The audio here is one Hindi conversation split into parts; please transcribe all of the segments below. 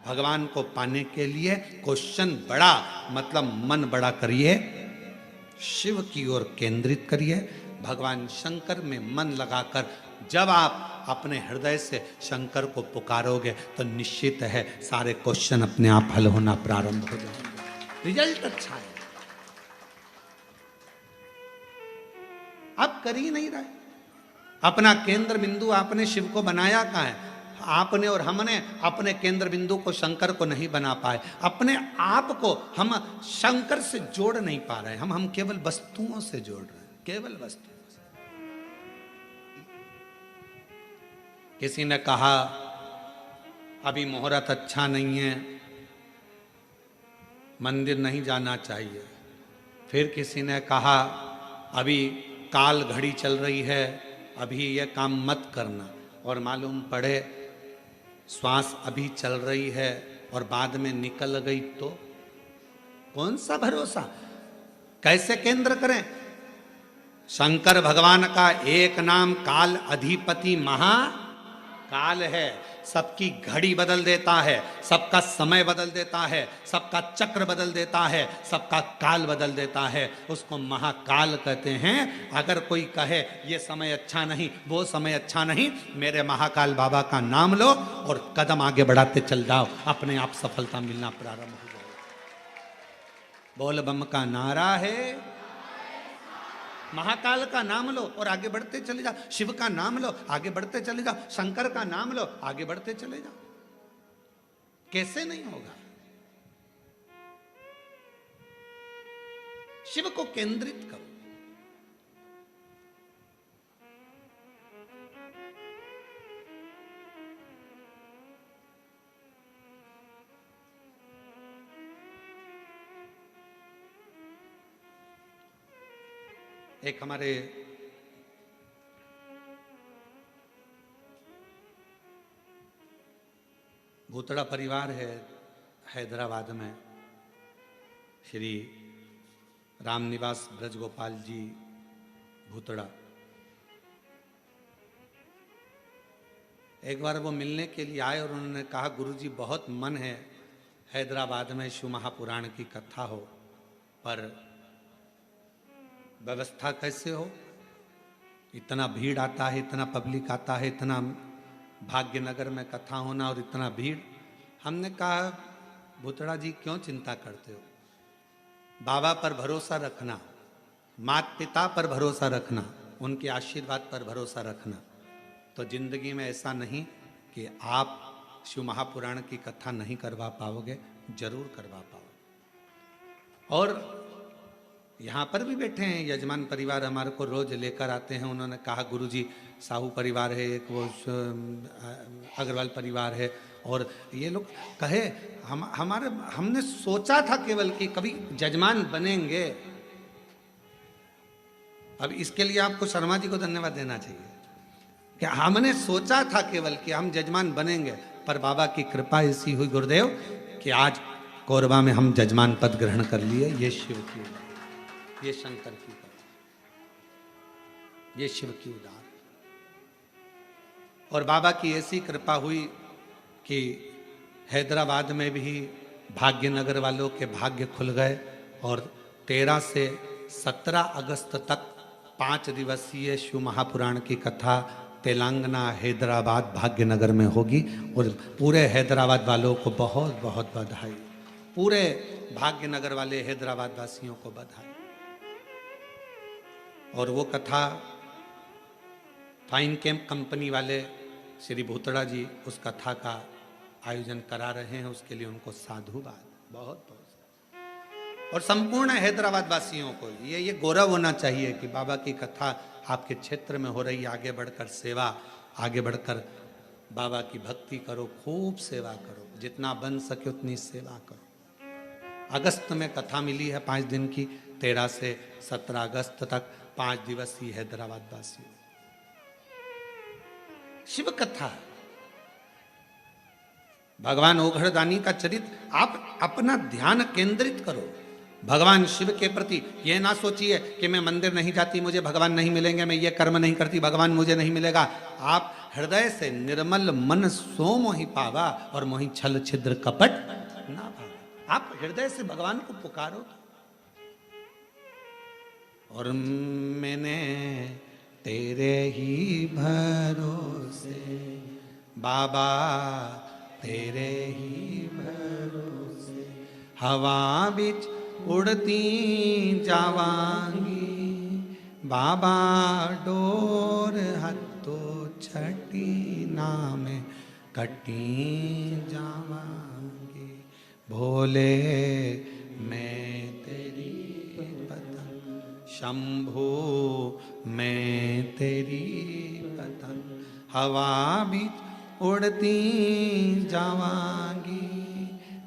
भगवान को पाने के लिए क्वेश्चन बड़ा, मतलब मन बड़ा करिए, शिव की ओर केंद्रित करिए। भगवान शंकर में मन लगाकर जब आप अपने हृदय से शंकर को पुकारोगे तो निश्चित है सारे क्वेश्चन अपने आप हल होना प्रारंभ हो जाएंगे, रिजल्ट अच्छा है। आप कर ही नहीं रहे। अपना केंद्र बिंदु आपने शिव को बनाया कहाँ है? आपने और हमने अपने केंद्र बिंदु को शंकर को नहीं बना पाए। अपने आप को हम शंकर से जोड़ नहीं पा रहे। हम केवल वस्तुओं से जोड़ रहे हैं, केवल वस्तुओं से। किसी ने कहा अभी मुहूर्त अच्छा नहीं है, मंदिर नहीं जाना चाहिए। फिर किसी ने कहा अभी काल घड़ी चल रही है, अभी यह काम मत करना। और मालूम पड़े श्वास अभी चल रही है और बाद में निकल गई तो कौन सा भरोसा? कैसे केंद्र करें? शंकर भगवान का एक नाम काल अधिपति महाकाल है। सबकी घड़ी बदल देता है, सबका समय बदल देता है, सबका चक्र बदल देता है, सबका काल बदल देता है। उसको महाकाल कहते हैं। अगर कोई कहे ये समय अच्छा नहीं, वो समय अच्छा नहीं, मेरे महाकाल बाबा का नाम लो और कदम आगे बढ़ाते चल जाओ, अपने आप सफलता मिलना प्रारंभ हो जाएगी। बोल बम का नारा है, महाकाल का नाम लो और आगे बढ़ते चले जाओ। शिव का नाम लो, आगे बढ़ते चले जाओ। शंकर का नाम लो, आगे बढ़ते चले जाओ। कैसे नहीं होगा? शिव को केंद्रित करो। एक हमारे भूतड़ा परिवार है हैदराबाद में, श्री रामनिवास ब्रजगोपाल जी भूतड़ा। एक बार वो मिलने के लिए आए और उन्होंने कहा गुरुजी बहुत मन है हैदराबाद में शिव महापुराण की कथा हो, पर व्यवस्था कैसे हो? इतना भीड़ आता है, इतना पब्लिक आता है, इतना भाग्यनगर में कथा होना और इतना भीड़। हमने कहा भूतड़ा जी क्यों चिंता करते हो? बाबा पर भरोसा रखना, माता पिता पर भरोसा रखना, उनके आशीर्वाद पर भरोसा रखना, तो जिंदगी में ऐसा नहीं कि आप शिव महापुराण की कथा नहीं करवा पाओगे, जरूर करवा पाओगे। और यहाँ पर भी बैठे हैं यजमान परिवार, हमारे को रोज लेकर आते हैं। उन्होंने कहा गुरुजी साहू परिवार है, एक वो अग्रवाल परिवार है, और ये लोग कहे हमने सोचा था केवल कि कभी जजमान बनेंगे। अब इसके लिए आपको शर्मा जी को धन्यवाद देना चाहिए कि हमने सोचा था केवल कि हम जजमान बनेंगे, पर बाबा की कृपा ऐसी हुई गुरुदेव कि आज कोरबा में हम जजमान पद ग्रहण कर लिए। ये शिव की, ये शंकर की, ये शिव की उदार। और बाबा की ऐसी कृपा हुई कि हैदराबाद में भी भाग्यनगर वालों के भाग्य खुल गए और 13 से 17 अगस्त तक 5 दिवसीय शिव महापुराण की कथा तेलंगाना हैदराबाद भाग्यनगर में होगी। और पूरे हैदराबाद वालों को बहुत बहुत बधाई, पूरे भाग्यनगर वाले हैदराबाद वासियों को बधाई। और वो कथा फाइन कैंप कंपनी वाले श्री भूतड़ा जी उस कथा का आयोजन करा रहे हैं, उसके लिए उनको साधुवाद, बहुत बहुत। और संपूर्ण हैदराबाद वासियों को ये गौरव होना चाहिए कि बाबा की कथा आपके क्षेत्र में हो रही है। आगे बढ़कर सेवा, आगे बढ़कर बाबा की भक्ति करो, खूब सेवा करो, जितना बन सके उतनी सेवा करो। अगस्त में कथा मिली है 5 दिन की, 13 से 17 अगस्त तक 5 दिवसीय हैदराबाद वासियों शिव कथा। भगवान ओघड़दानी का चरित्र, आप अपना ध्यान केंद्रित करो। भगवान शिव के प्रति यह ना सोचिए कि मैं मंदिर नहीं जाती मुझे भगवान नहीं मिलेंगे, मैं ये कर्म नहीं करती भगवान मुझे नहीं मिलेगा। आप हृदय से निर्मल मन सो मोहि पावा और मोहि छल छिद्र कपट ना भावा। आप हृदय से भगवान को पुकारो। और मैंने तेरे ही भरोसे बाबा तेरे ही भरोसे हवा बिच उड़ती जावांगी बाबा डोर हथो छठी नाम कटी जावांगी भोले मैं तेरी पतंग शंभू मैं तेरी पतंग हवा बिच उड़ती जावांगी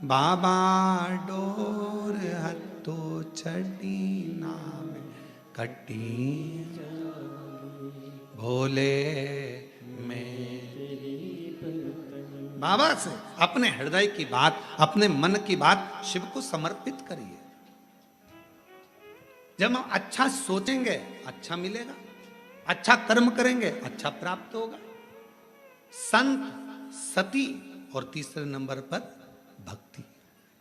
बाबा डोर हथो छठी नाम कटी भोले मैं। बाबा से अपने हृदय की बात अपने मन की बात शिव को समर्पित करिए। जब हम अच्छा सोचेंगे अच्छा मिलेगा, अच्छा कर्म करेंगे अच्छा प्राप्त होगा। संत सती और तीसरे नंबर पर भक्ति,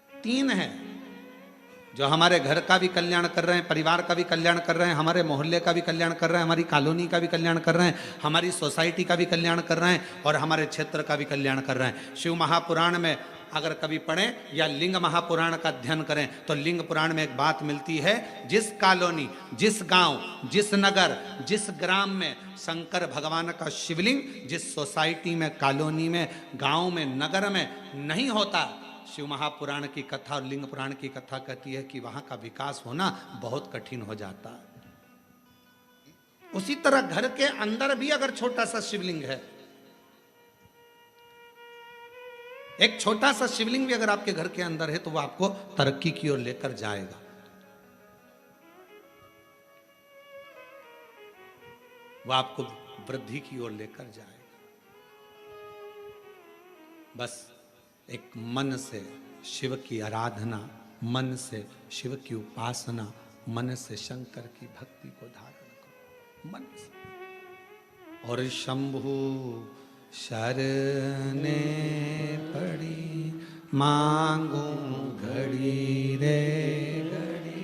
तीन है जो हमारे घर का भी कल्याण कर रहे हैं, परिवार का भी कल्याण कर रहे हैं, हमारे मोहल्ले का भी कल्याण कर रहे हैं, हमारी कॉलोनी का भी कल्याण कर रहे हैं, हमारी सोसाइटी का भी कल्याण कर रहे हैं और हमारे क्षेत्र का भी कल्याण कर रहे हैं। शिव महापुराण में अगर कभी पढ़ें या लिंग महापुराण का अध्ययन करें तो लिंग पुराण में एक बात मिलती है, जिस कॉलोनी जिस गांव जिस नगर जिस ग्राम में शंकर भगवान का शिवलिंग जिस सोसाइटी में कॉलोनी में गांव में नगर में नहीं होता, शिव महापुराण की कथा और लिंग पुराण की कथा कहती है कि वहां का विकास होना बहुत कठिन हो जाता है। उसी तरह घर के अंदर भी अगर छोटा सा शिवलिंग है, एक छोटा सा शिवलिंग भी अगर आपके घर के अंदर है तो वो आपको तरक्की की ओर लेकर जाएगा। वो आपको वृद्धि की ओर लेकर जाएगा। बस एक मन से शिव की आराधना, मन से शिव की उपासना, मन से शंकर की भक्ति को धारण करो मन से। और शंभु शरणे पड़ी मांगू घड़ी रे घड़ी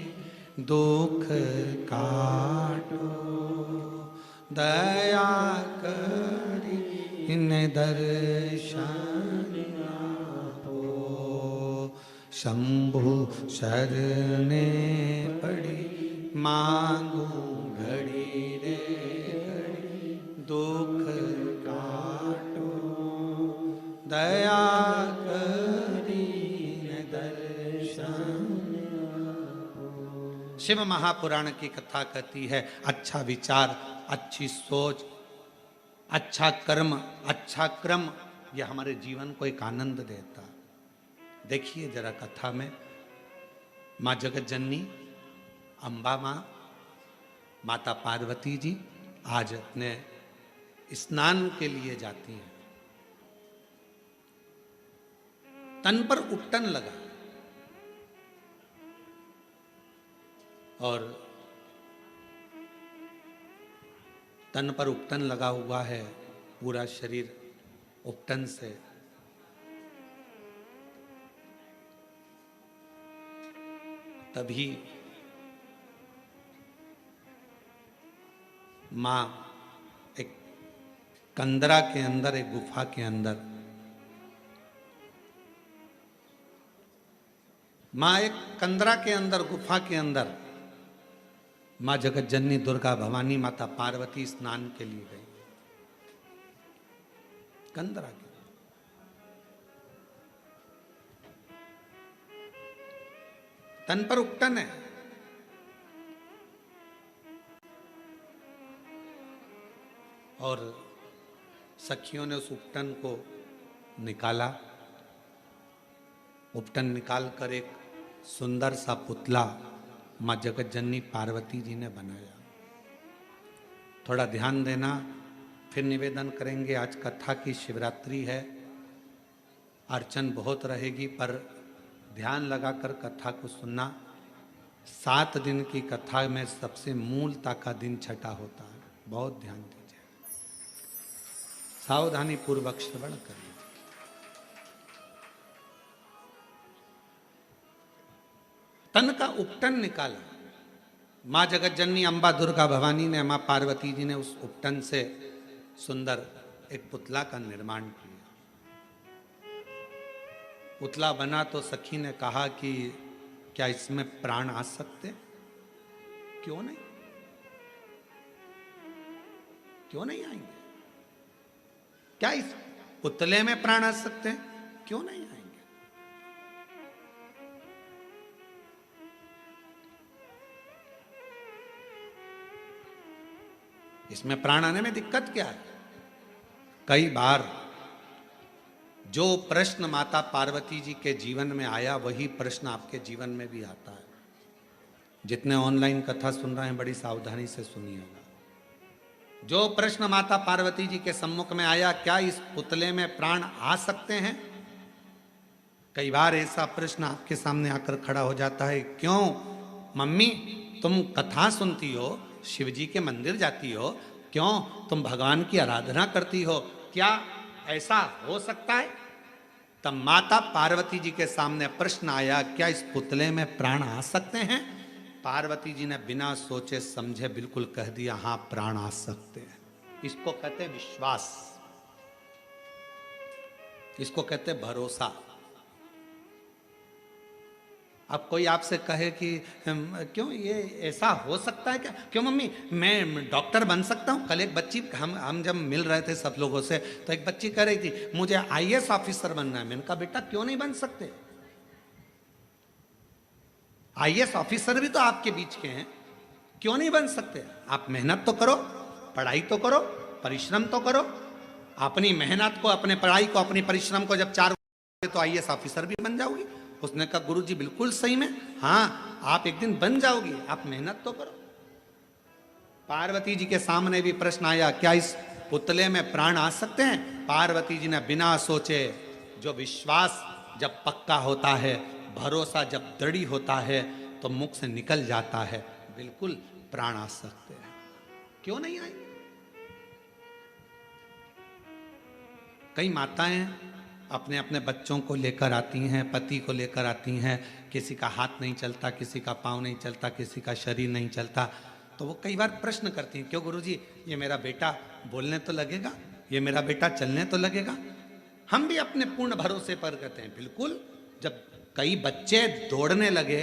दुख काटो दया करी इन दर्शन आपो। शंभु शरणे पड़ी मांगू घड़ी रे घड़ी दुख काटो दया करी इन दर्शन आपो। शिव महापुराण की कथा कहती है अच्छा विचार, अच्छी सोच, अच्छा कर्म, अच्छा क्रम, यह हमारे जीवन को एक आनंद देता। देखिए जरा कथा में माँ जगत जननी अम्बा माँ माता पार्वती जी आज अपने स्नान के लिए जाती हैं। तन पर उपटन लगा और तन पर उपटन लगा हुआ है, पूरा शरीर उपटन से तभी मां एक कंदरा के अंदर, एक गुफा के अंदर, मां एक कंदरा के अंदर, गुफा के अंदर मां जगत जननी दुर्गा भवानी माता पार्वती स्नान के लिए गई कंदरा के। तन पर उपटन है और सखियों ने उस उपटन को निकाला। उपटन निकालकर एक सुंदर सा पुतला मां जगत जननी पार्वती जी ने बनाया। थोड़ा ध्यान देना, फिर निवेदन करेंगे। आज कथा की शिवरात्रि है, अर्चन बहुत रहेगी, पर ध्यान लगाकर कथा को सुनना। 7 दिन की कथा में सबसे मूलता का दिन छठा होता है। बहुत ध्यान दीजिए, सावधानी पूर्वक श्रवण करिए। तन का उपटन निकाला। माँ जगत जननी अम्बा दुर्गा भवानी ने, माँ पार्वती जी ने उस उपटन से सुंदर एक पुतला का निर्माण किया। पुतला बना तो सखी ने कहा कि क्या इसमें प्राण आ सकते? क्यों नहीं, क्यों नहीं आएंगे? क्या इस पुतले में प्राण आ सकते हैं? क्यों नहीं आएंगे? इसमें प्राण आने में दिक्कत क्या है? कई बार जो प्रश्न माता पार्वती जी के जीवन में आया वही प्रश्न आपके जीवन में भी आता है। जितने ऑनलाइन कथा सुन रहे हैं बड़ी सावधानी से सुनिएगा। जो प्रश्न माता पार्वती जी के सम्मुख में आया, क्या इस पुतले में प्राण आ सकते हैं? कई बार ऐसा प्रश्न आपके सामने आकर खड़ा हो जाता है, क्यों मम्मी तुम कथा सुनती हो, शिव जी के मंदिर जाती हो, क्यों तुम भगवान की आराधना करती हो, क्या ऐसा हो सकता है? तब माता पार्वती जी के सामने प्रश्न आया, क्या इस पुतले में प्राण आ सकते हैं? पार्वती जी ने बिना सोचे समझे बिल्कुल कह दिया, हां प्राण आ सकते हैं। इसको कहते हैं विश्वास, इसको कहते हैं भरोसा। अब कोई आपसे कहे कि क्यों ये ऐसा हो सकता है क्या? क्यों मम्मी मैं डॉक्टर बन सकता हूँ? कल एक बच्ची, हम जब मिल रहे थे सब लोगों से, तो एक बच्ची कह रही थी मुझे आईएएस ऑफिसर बनना है। मैंने कहा बेटा क्यों नहीं बन सकते? आईएएस ऑफिसर भी तो आपके बीच के हैं, क्यों नहीं बन सकते? आप मेहनत तो करो, पढ़ाई तो करो, परिश्रम तो करो। अपनी मेहनत को, अपने पढ़ाई को, अपनी परिश्रम को जब 4 तो आईएएस ऑफिसर भी बन जाओगी। उसने कहा गुरुजी बिल्कुल सही में, हाँ आप एक दिन बन जाओगी, आप मेहनत तो करो। पार्वती जी के सामने भी प्रश्न आया, क्या इस पुतले में प्राण आ सकते हैं? पार्वती जी ने बिना सोचे, जो विश्वास जब पक्का होता है, भरोसा जब दृढ़ होता है तो मुख से निकल जाता है, बिल्कुल प्राण आ सकते हैं। क्यों नहीं आएंगे? कई माताएं अपने अपने बच्चों को लेकर आती हैं, पति को लेकर आती हैं, किसी का हाथ नहीं चलता, किसी का पाँव नहीं चलता, किसी का शरीर नहीं चलता, तो वो कई बार प्रश्न करती हैं, क्यों गुरुजी ये मेरा बेटा बोलने तो लगेगा, ये मेरा बेटा चलने तो लगेगा? हम भी अपने पूर्ण भरोसे पर कहते हैं बिल्कुल। जब कई बच्चे दौड़ने लगे,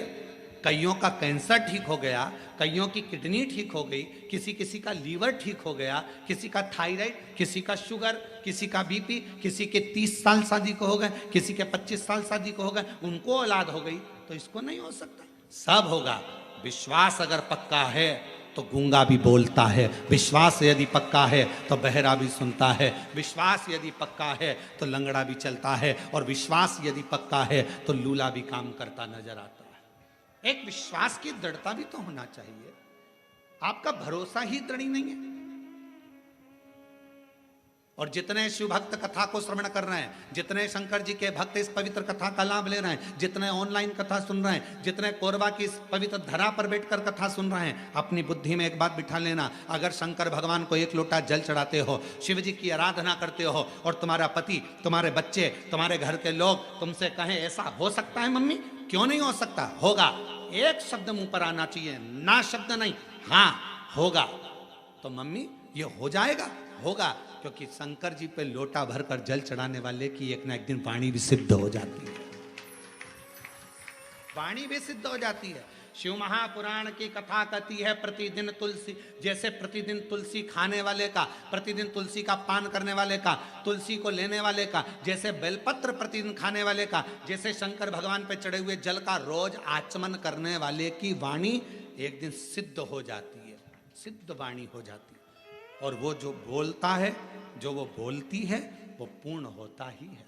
कईयों का कैंसर ठीक हो गया, कईयों की किडनी ठीक हो गई, किसी का लीवर ठीक हो गया, किसी का थायराइड, किसी का शुगर, किसी का बीपी, किसी के 30 साल शादी को हो गए, किसी के 25 साल शादी को हो गए, उनको औलाद हो गई, तो इसको नहीं हो सकता? सब होगा। विश्वास अगर पक्का है तो गूंगा भी बोलता है, विश्वास यदि पक्का है तो बहरा भी सुनता है, विश्वास यदि पक्का है तो लंगड़ा भी चलता है, और विश्वास यदि पक्का है तो लूला भी काम करता नजर आता है। एक विश्वास की दृढ़ता भी तो होना चाहिए। आपका भरोसा ही दृढ़ नहीं है। और जितने शिव भक्त कथा को श्रवण कर रहे हैं, जितने शंकर जी के भक्त इस पवित्र कथा का लाभ ले रहे हैं, जितने ऑनलाइन कथा सुन रहे हैं, जितने कोरबा की इस पवित्र धरा पर बैठकर कथा सुन रहे हैं, अपनी बुद्धि में एक बात बिठा लेना, अगर शंकर भगवान को 1 लोटा जल चढ़ाते हो, शिव जी की आराधना करते हो, और तुम्हारा पति, तुम्हारे बच्चे, तुम्हारे घर के लोग तुमसे कहें ऐसा हो सकता है मम्मी? क्यों नहीं हो सकता? होगा। एक शब्द मुंह पर आना चाहिए, ना शब्द नहीं, हाँ होगा। तो मम्मी ये हो जाएगा? होगा, क्योंकि शंकर जी पे लोटा भरकर जल चढ़ाने वाले की एक ना एक दिन वाणी भी सिद्ध हो जाती है। वाणी भी सिद्ध हो जाती है। शिव महापुराण की कथा कहती है, प्रतिदिन तुलसी, जैसे प्रतिदिन तुलसी खाने वाले का, प्रतिदिन तुलसी का पान करने वाले का, तुलसी को लेने वाले का, जैसे बेलपत्र प्रतिदिन खाने वाले का, जैसे शंकर भगवान पे चढ़े हुए जल का रोज आचमन करने वाले की वाणी एक दिन सिद्ध हो जाती है, सिद्ध वाणी हो जाती है। और वो जो बोलता है, जो वो बोलती है, वो पूर्ण होता ही है,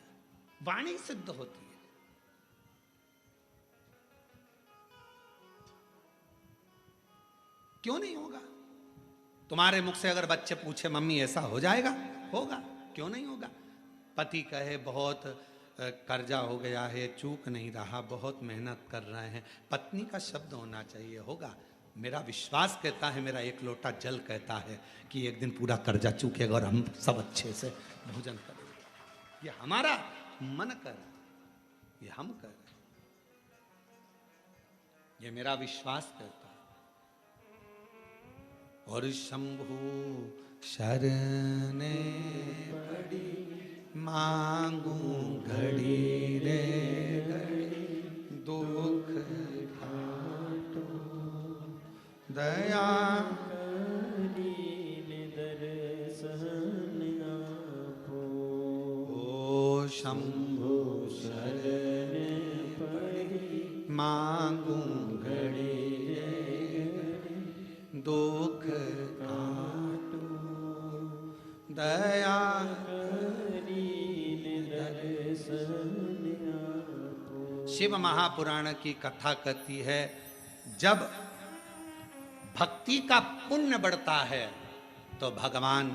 वाणी सिद्ध होती है। क्यों नहीं होगा? तुम्हारे मुख से अगर बच्चे पूछे मम्मी ऐसा हो जाएगा? होगा। क्यों नहीं होगा? पति कहे बहुत कर्जा हो गया है, चूक नहीं रहा, बहुत मेहनत कर रहे हैं, पत्नी का शब्द होना चाहिए, होगा। मेरा विश्वास कहता है, मेरा एक लोटा जल कहता है कि एक दिन पूरा कर्जा चूकेगा और हम सब अच्छे से भोजन करेंगे। ये हमारा मन कर, ये हम कर, ये मेरा विश्वास कहता है। और शंभु शरणे पड़ी मांगू घड़ी रे घड़ी, दुख घाटो दया दर्शन आपो। ओ शंभु शरण पड़ी मांगू घड़ी रे घड़ी, दुख काटो दया दर्शन आपो। शिव महापुराण की कथा कहती है, जब भक्ति का पुण्य बढ़ता है तो भगवान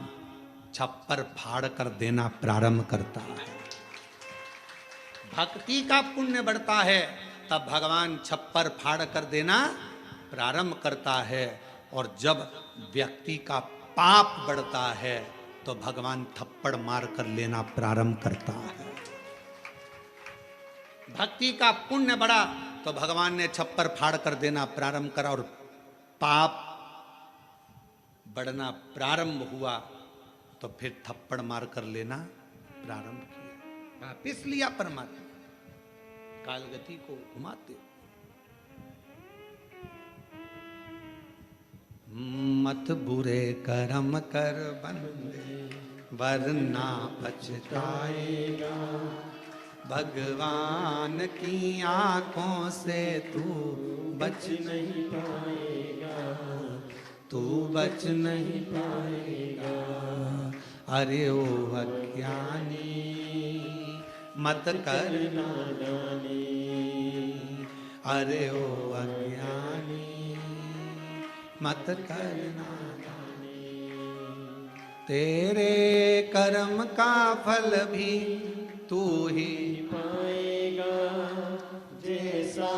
छप्पर फाड़ कर देना प्रारंभ करता है। भक्ति का पुण्य बढ़ता है तब भगवान छप्पर फाड़ कर देना प्रारंभ करता है, और जब व्यक्ति का पाप बढ़ता है तो भगवान थप्पड़ मार कर लेना प्रारंभ करता है। भक्ति का पुण्य बढ़ा तो भगवान ने छप्पर फाड़ कर देना प्रारंभ करा, और पाप बढ़ना प्रारंभ हुआ तो फिर थप्पड़ मार कर लेना प्रारंभ किया। वापिस लिया परमात्मा, कालगति को घुमाते। मत बुरे कर्म कर बंदे, वरना पछताएगा, भगवान की आंखों से तू बच नहीं पाएगा, तू बच नहीं पाएगा। अरे ओ अज्ञानी मत कर नादानी, अरे ओ अज्ञानी मत कर नादानी। तेरे कर्म का फल भी तू ही पाएगा, जैसा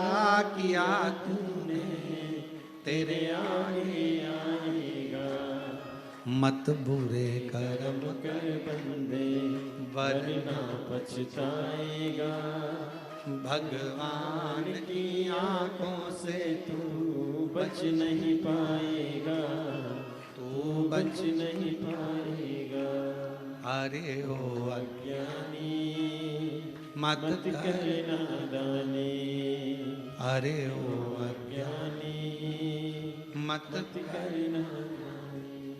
किया तूने तेरे आगे आएगा। मत बुरे कर्म कर बंदे, वरना पछताएगा, भगवान की आंखों से तू बच नहीं पाएगा, तू बच नहीं पाएगा। अरे ओ अज्ञानी मत कर नादानी, अरे ओ अज्ञानी मत कर नादानी।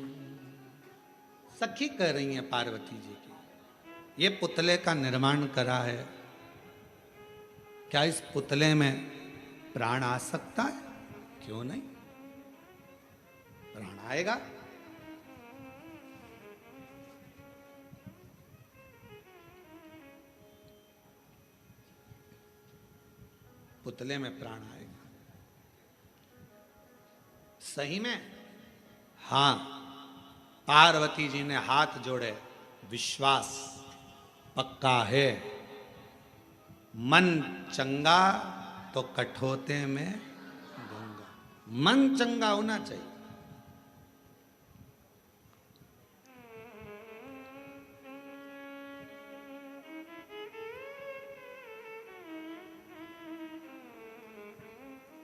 सखी कह रही है पार्वती जी की, ये पुतले का निर्माण करा है, क्या इस पुतले में प्राण आ सकता है? क्यों नहीं, प्राण आएगा। पुतले में प्राण आएगा। सही में? हां, पार्वती जी ने हाथ जोड़े, विश्वास पक्का है। मन चंगा तो कठोते में गंगा, मन चंगा होना चाहिए।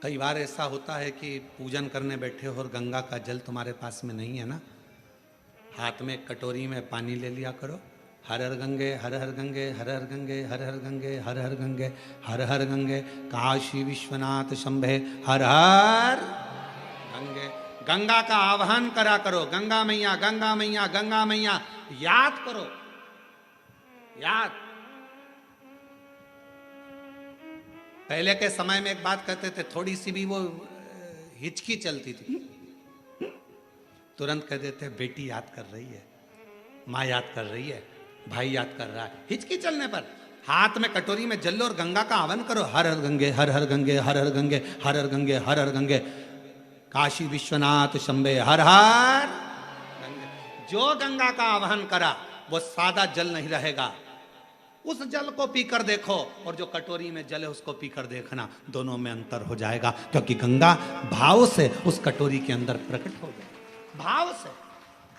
कई बार ऐसा होता है कि पूजन करने बैठे हो और गंगा का जल तुम्हारे पास में नहीं है ना, हाथ में कटोरी में पानी ले लिया करो। हर हर गंगे हर हर गंगे हर हर गंगे हर हर गंगे हर हर गंगे हर हर गंगे, काशी विश्वनाथ शंभे हर हर गंगे। गंगा का आह्वान करा करो, गंगा मैया गंगा मैया गंगा मैया, याद करो, याद। पहले के समय में एक बात कहते थे, थोड़ी सी भी वो हिचकी चलती थी, तुरंत कह देते बेटी याद कर रही है, माँ याद कर रही है, भाई याद कर रहा है। हिचकी चलने पर हाथ में कटोरी में जल लो और गंगा का आह्वान करो, हर हर गंगे हर हर गंगे हर हर गंगे हर हर गंगे हर हर गंगे, काशी विश्वनाथ शंभे हर हर गंगे। जो गंगा का आह्वान करा वो सादा जल नहीं रहेगा, उस जल को पीकर देखो और जो कटोरी में जल है उसको पीकर देखना, दोनों में अंतर हो जाएगा, क्योंकि गंगा भाव से उस कटोरी के अंदर प्रकट हो गई, भाव से।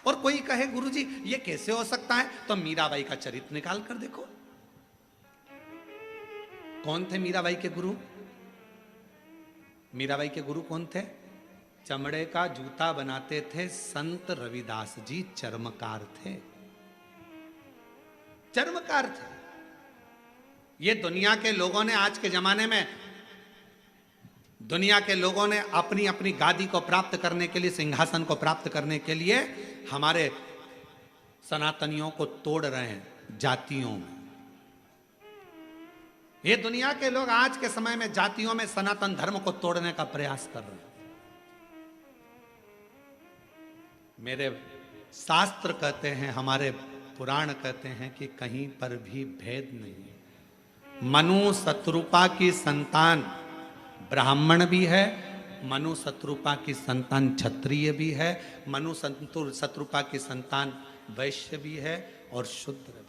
और कोई कहे गुरुजी ये कैसे हो सकता है, तो मीराबाई का चरित्र निकाल कर देखो। कौन थे मीराबाई के गुरु? मीराबाई के गुरु कौन थे? चमड़े का जूता बनाते थे संत रविदास जी, चर्मकार थे, चर्मकार थे। ये दुनिया के लोगों ने, आज के जमाने में दुनिया के लोगों ने अपनी अपनी गादी को प्राप्त करने के लिए, सिंहासन को प्राप्त करने के लिए हमारे सनातनियों को तोड़ रहे हैं जातियों में। ये दुनिया के लोग आज के समय में जातियों में सनातन धर्म को तोड़ने का प्रयास कर रहे हैं। मेरे शास्त्र कहते हैं, हमारे पुराण कहते हैं कि कहीं पर भी भेद नहीं है। मनु शत्रुपा की संतान ब्राह्मण भी है, मनु शत्रुपा की संतान क्षत्रिय भी है, मनु शत्रुपा की संतान वैश्य भी है और शूद्र भी।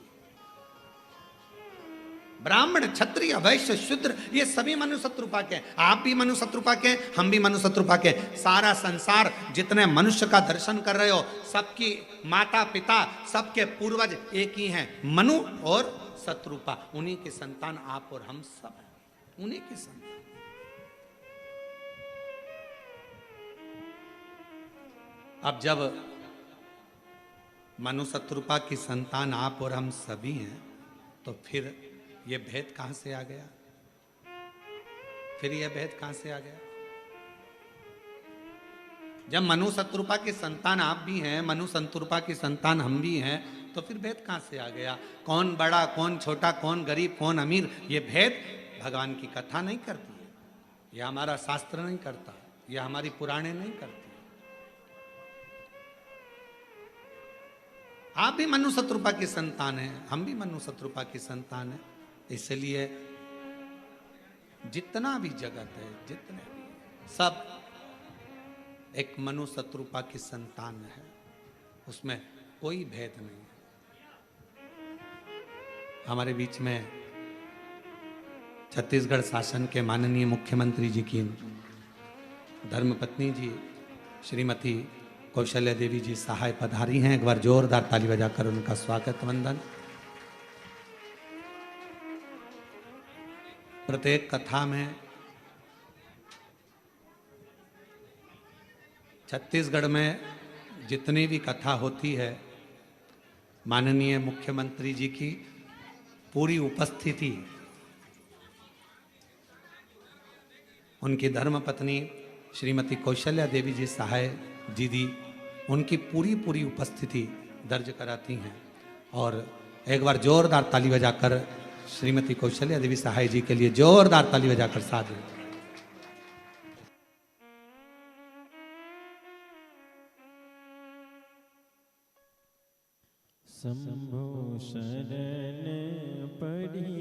ब्राह्मण, क्षत्रिय, वैश्य, शूद्र, ये सभी मनु शत्रुपा के। आप भी मनु शत्रुपा के, हम भी मनु शत्रुपा के। सारा संसार जितने मनुष्य का दर्शन कर रहे हो, सबकी माता पिता, सबके पूर्वज एक ही हैं, मनु और शत्रुपा। उन्हीं की संतान आप और हम सब हैं, उन्हीं की संतान। अब जब मनु शत्रुपा की संतान आप और हम सभी हैं, तो फिर ये भेद कहां से आ गया? फिर ये भेद कहां से आ गया? जब मनु शत्रुपा की संतान आप भी हैं, मनु शत्रुपा की संतान हम भी हैं, तो फिर भेद कहां से आ गया? कौन बड़ा, कौन छोटा, कौन गरीब, कौन अमीर, ये भेद भगवान की कथा नहीं करती है, यह हमारा शास्त्र नहीं करता, यह हमारी पुराणे नहीं करती। आप भी मनु शत्रुपा की संतान हैं, हम भी मनु शत्रुपा की संतान हैं। इसलिए जितना भी जगत है, जितने भी, सब एक मनु शत्रुपा की संतान है, उसमें कोई भेद नहीं है। हमारे बीच में छत्तीसगढ़ शासन के माननीय मुख्यमंत्री जी की धर्मपत्नी जी श्रीमती कौशल्या देवी जी सहाय पधारी हैं। एक बार जोरदार ताली बजाकर उनका स्वागत वंदन। प्रत्येक कथा में छत्तीसगढ़ में जितनी भी कथा होती है, माननीय मुख्यमंत्री जी की पूरी उपस्थिति, उनकी धर्मपत्नी श्रीमती कौशल्या देवी जी सहाय दीदी, उनकी पूरी उपस्थिति दर्ज कराती हैं। और एक बार जोरदार ताली बजाकर श्रीमती कौशल्या देवी सहाय जी के लिए जोरदार ताली बजाकर साथ दें। शंभो शरण पड़ी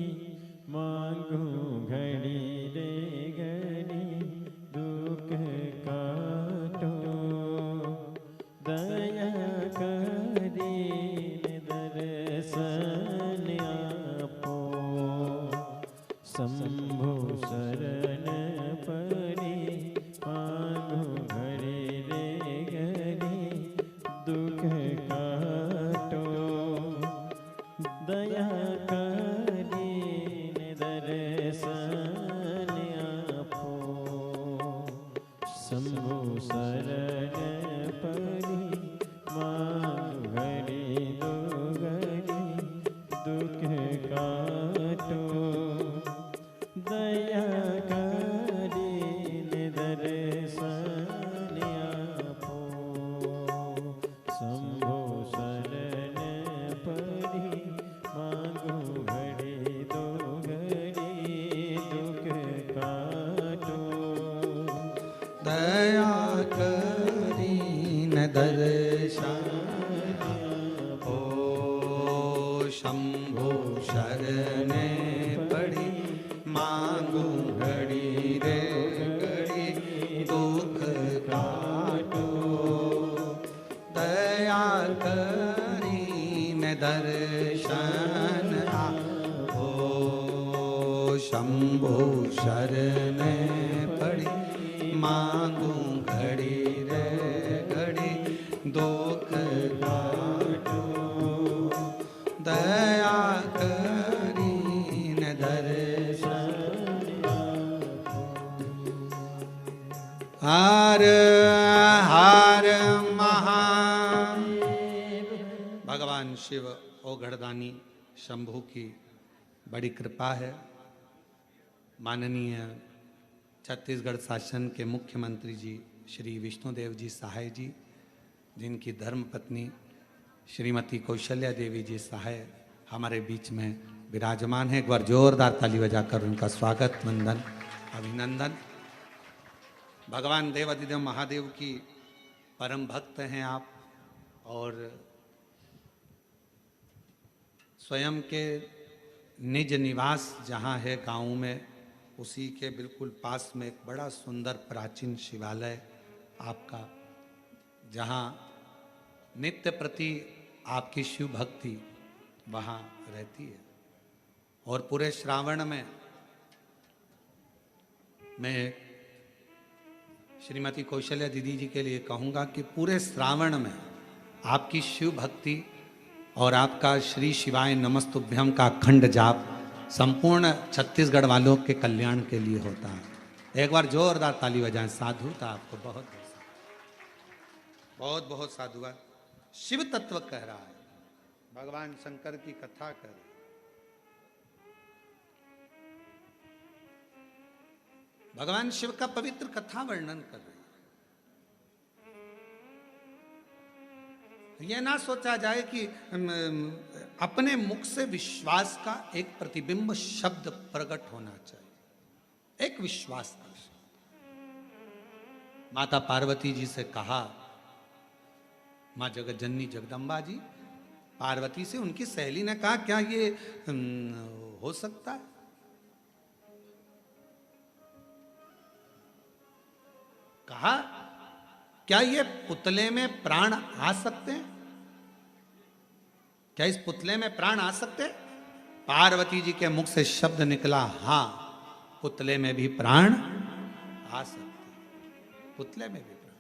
मांगू घड़ी रे घड़ी, दुख काटो दया करी दर्शन आपो। शंभो शरण पड़ी मांगू घड़ी रे घड़ी, दुख काटो दया करी दर्शन आपो। शंभो शरण पड़ी मांग घड़ी दो घड़ी, दुख काटो दया करी दर्शन आपो। शंभो शरण पड़ी मांगो घड़ी दो घड़ी, दुख काटो दया करी न दर्शन हो। शंभो शरण पड़ी मांगू घड़ी रे घड़ी, दुख काटो दया करी न दर्शन शंभो शरण पड़ी मांगू घड़ी रे घड़ी दुख काटो दया करीन दर्शन हर हर महादेव। भगवान शिव ओघड़दानी शंभू की बड़ी कृपा है। माननीय छत्तीसगढ़ शासन के मुख्यमंत्री जी श्री विष्णुदेव जी सहाय जी, जिनकी धर्मपत्नी श्रीमती कौशल्या देवी जी सहाय हमारे बीच में विराजमान है। एक बार जोरदार ताली बजाकर उनका स्वागत, वंदन, अभिनंदन। भगवान देवाधिदेव महादेव की परम भक्त हैं आप, और स्वयं के निज निवास जहाँ है गांव में, उसी के बिल्कुल पास में एक बड़ा सुंदर प्राचीन शिवालय आपका, जहाँ नित्य प्रति आपकी शिव भक्ति वहाँ रहती है। और पूरे श्रावण में मैं श्रीमती कौशल्या दीदी जी के लिए कहूँगा कि पूरे श्रावण में आपकी शिव भक्ति और आपका श्री शिवाय नमस्तुभ्यम का अखंड जाप संपूर्ण छत्तीसगढ़ वालों के कल्याण के लिए होता है। एक बार जोरदार ताली बजाएं। साधु था आपको बहुत बहुत बहुत साधुवाद। शिव तत्व कह रहा है, भगवान शंकर की कथा कर रहा है। भगवान शिव का पवित्र कथा वर्णन कर रही है। यह ना सोचा जाए कि अपने मुख से विश्वास का एक प्रतिबिंब शब्द प्रकट होना चाहिए, एक विश्वास का शब्द। माता पार्वती जी से कहा, मां जगत जननी जगदम्बा जी पार्वती से, उनकी सहेली ने कहा क्या ये हो सकता है? कहा क्या ये पुतले में प्राण आ सकते हैं? क्या इस पुतले में प्राण आ सकते हैं? पार्वती जी के मुख से शब्द निकला, हां पुतले में भी प्राण आ सकते हैं, पुतले में भी प्राण।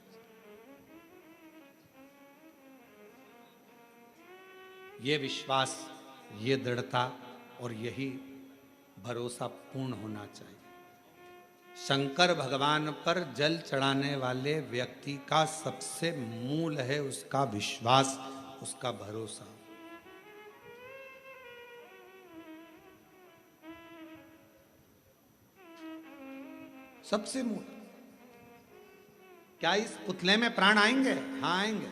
ये विश्वास, ये दृढ़ता और यही भरोसा पूर्ण होना चाहिए। शंकर भगवान पर जल चढ़ाने वाले व्यक्ति का सबसे मूल है उसका विश्वास, उसका भरोसा। सबसे मूल। क्या इस पुतले में प्राण आएंगे? हाँ आएंगे।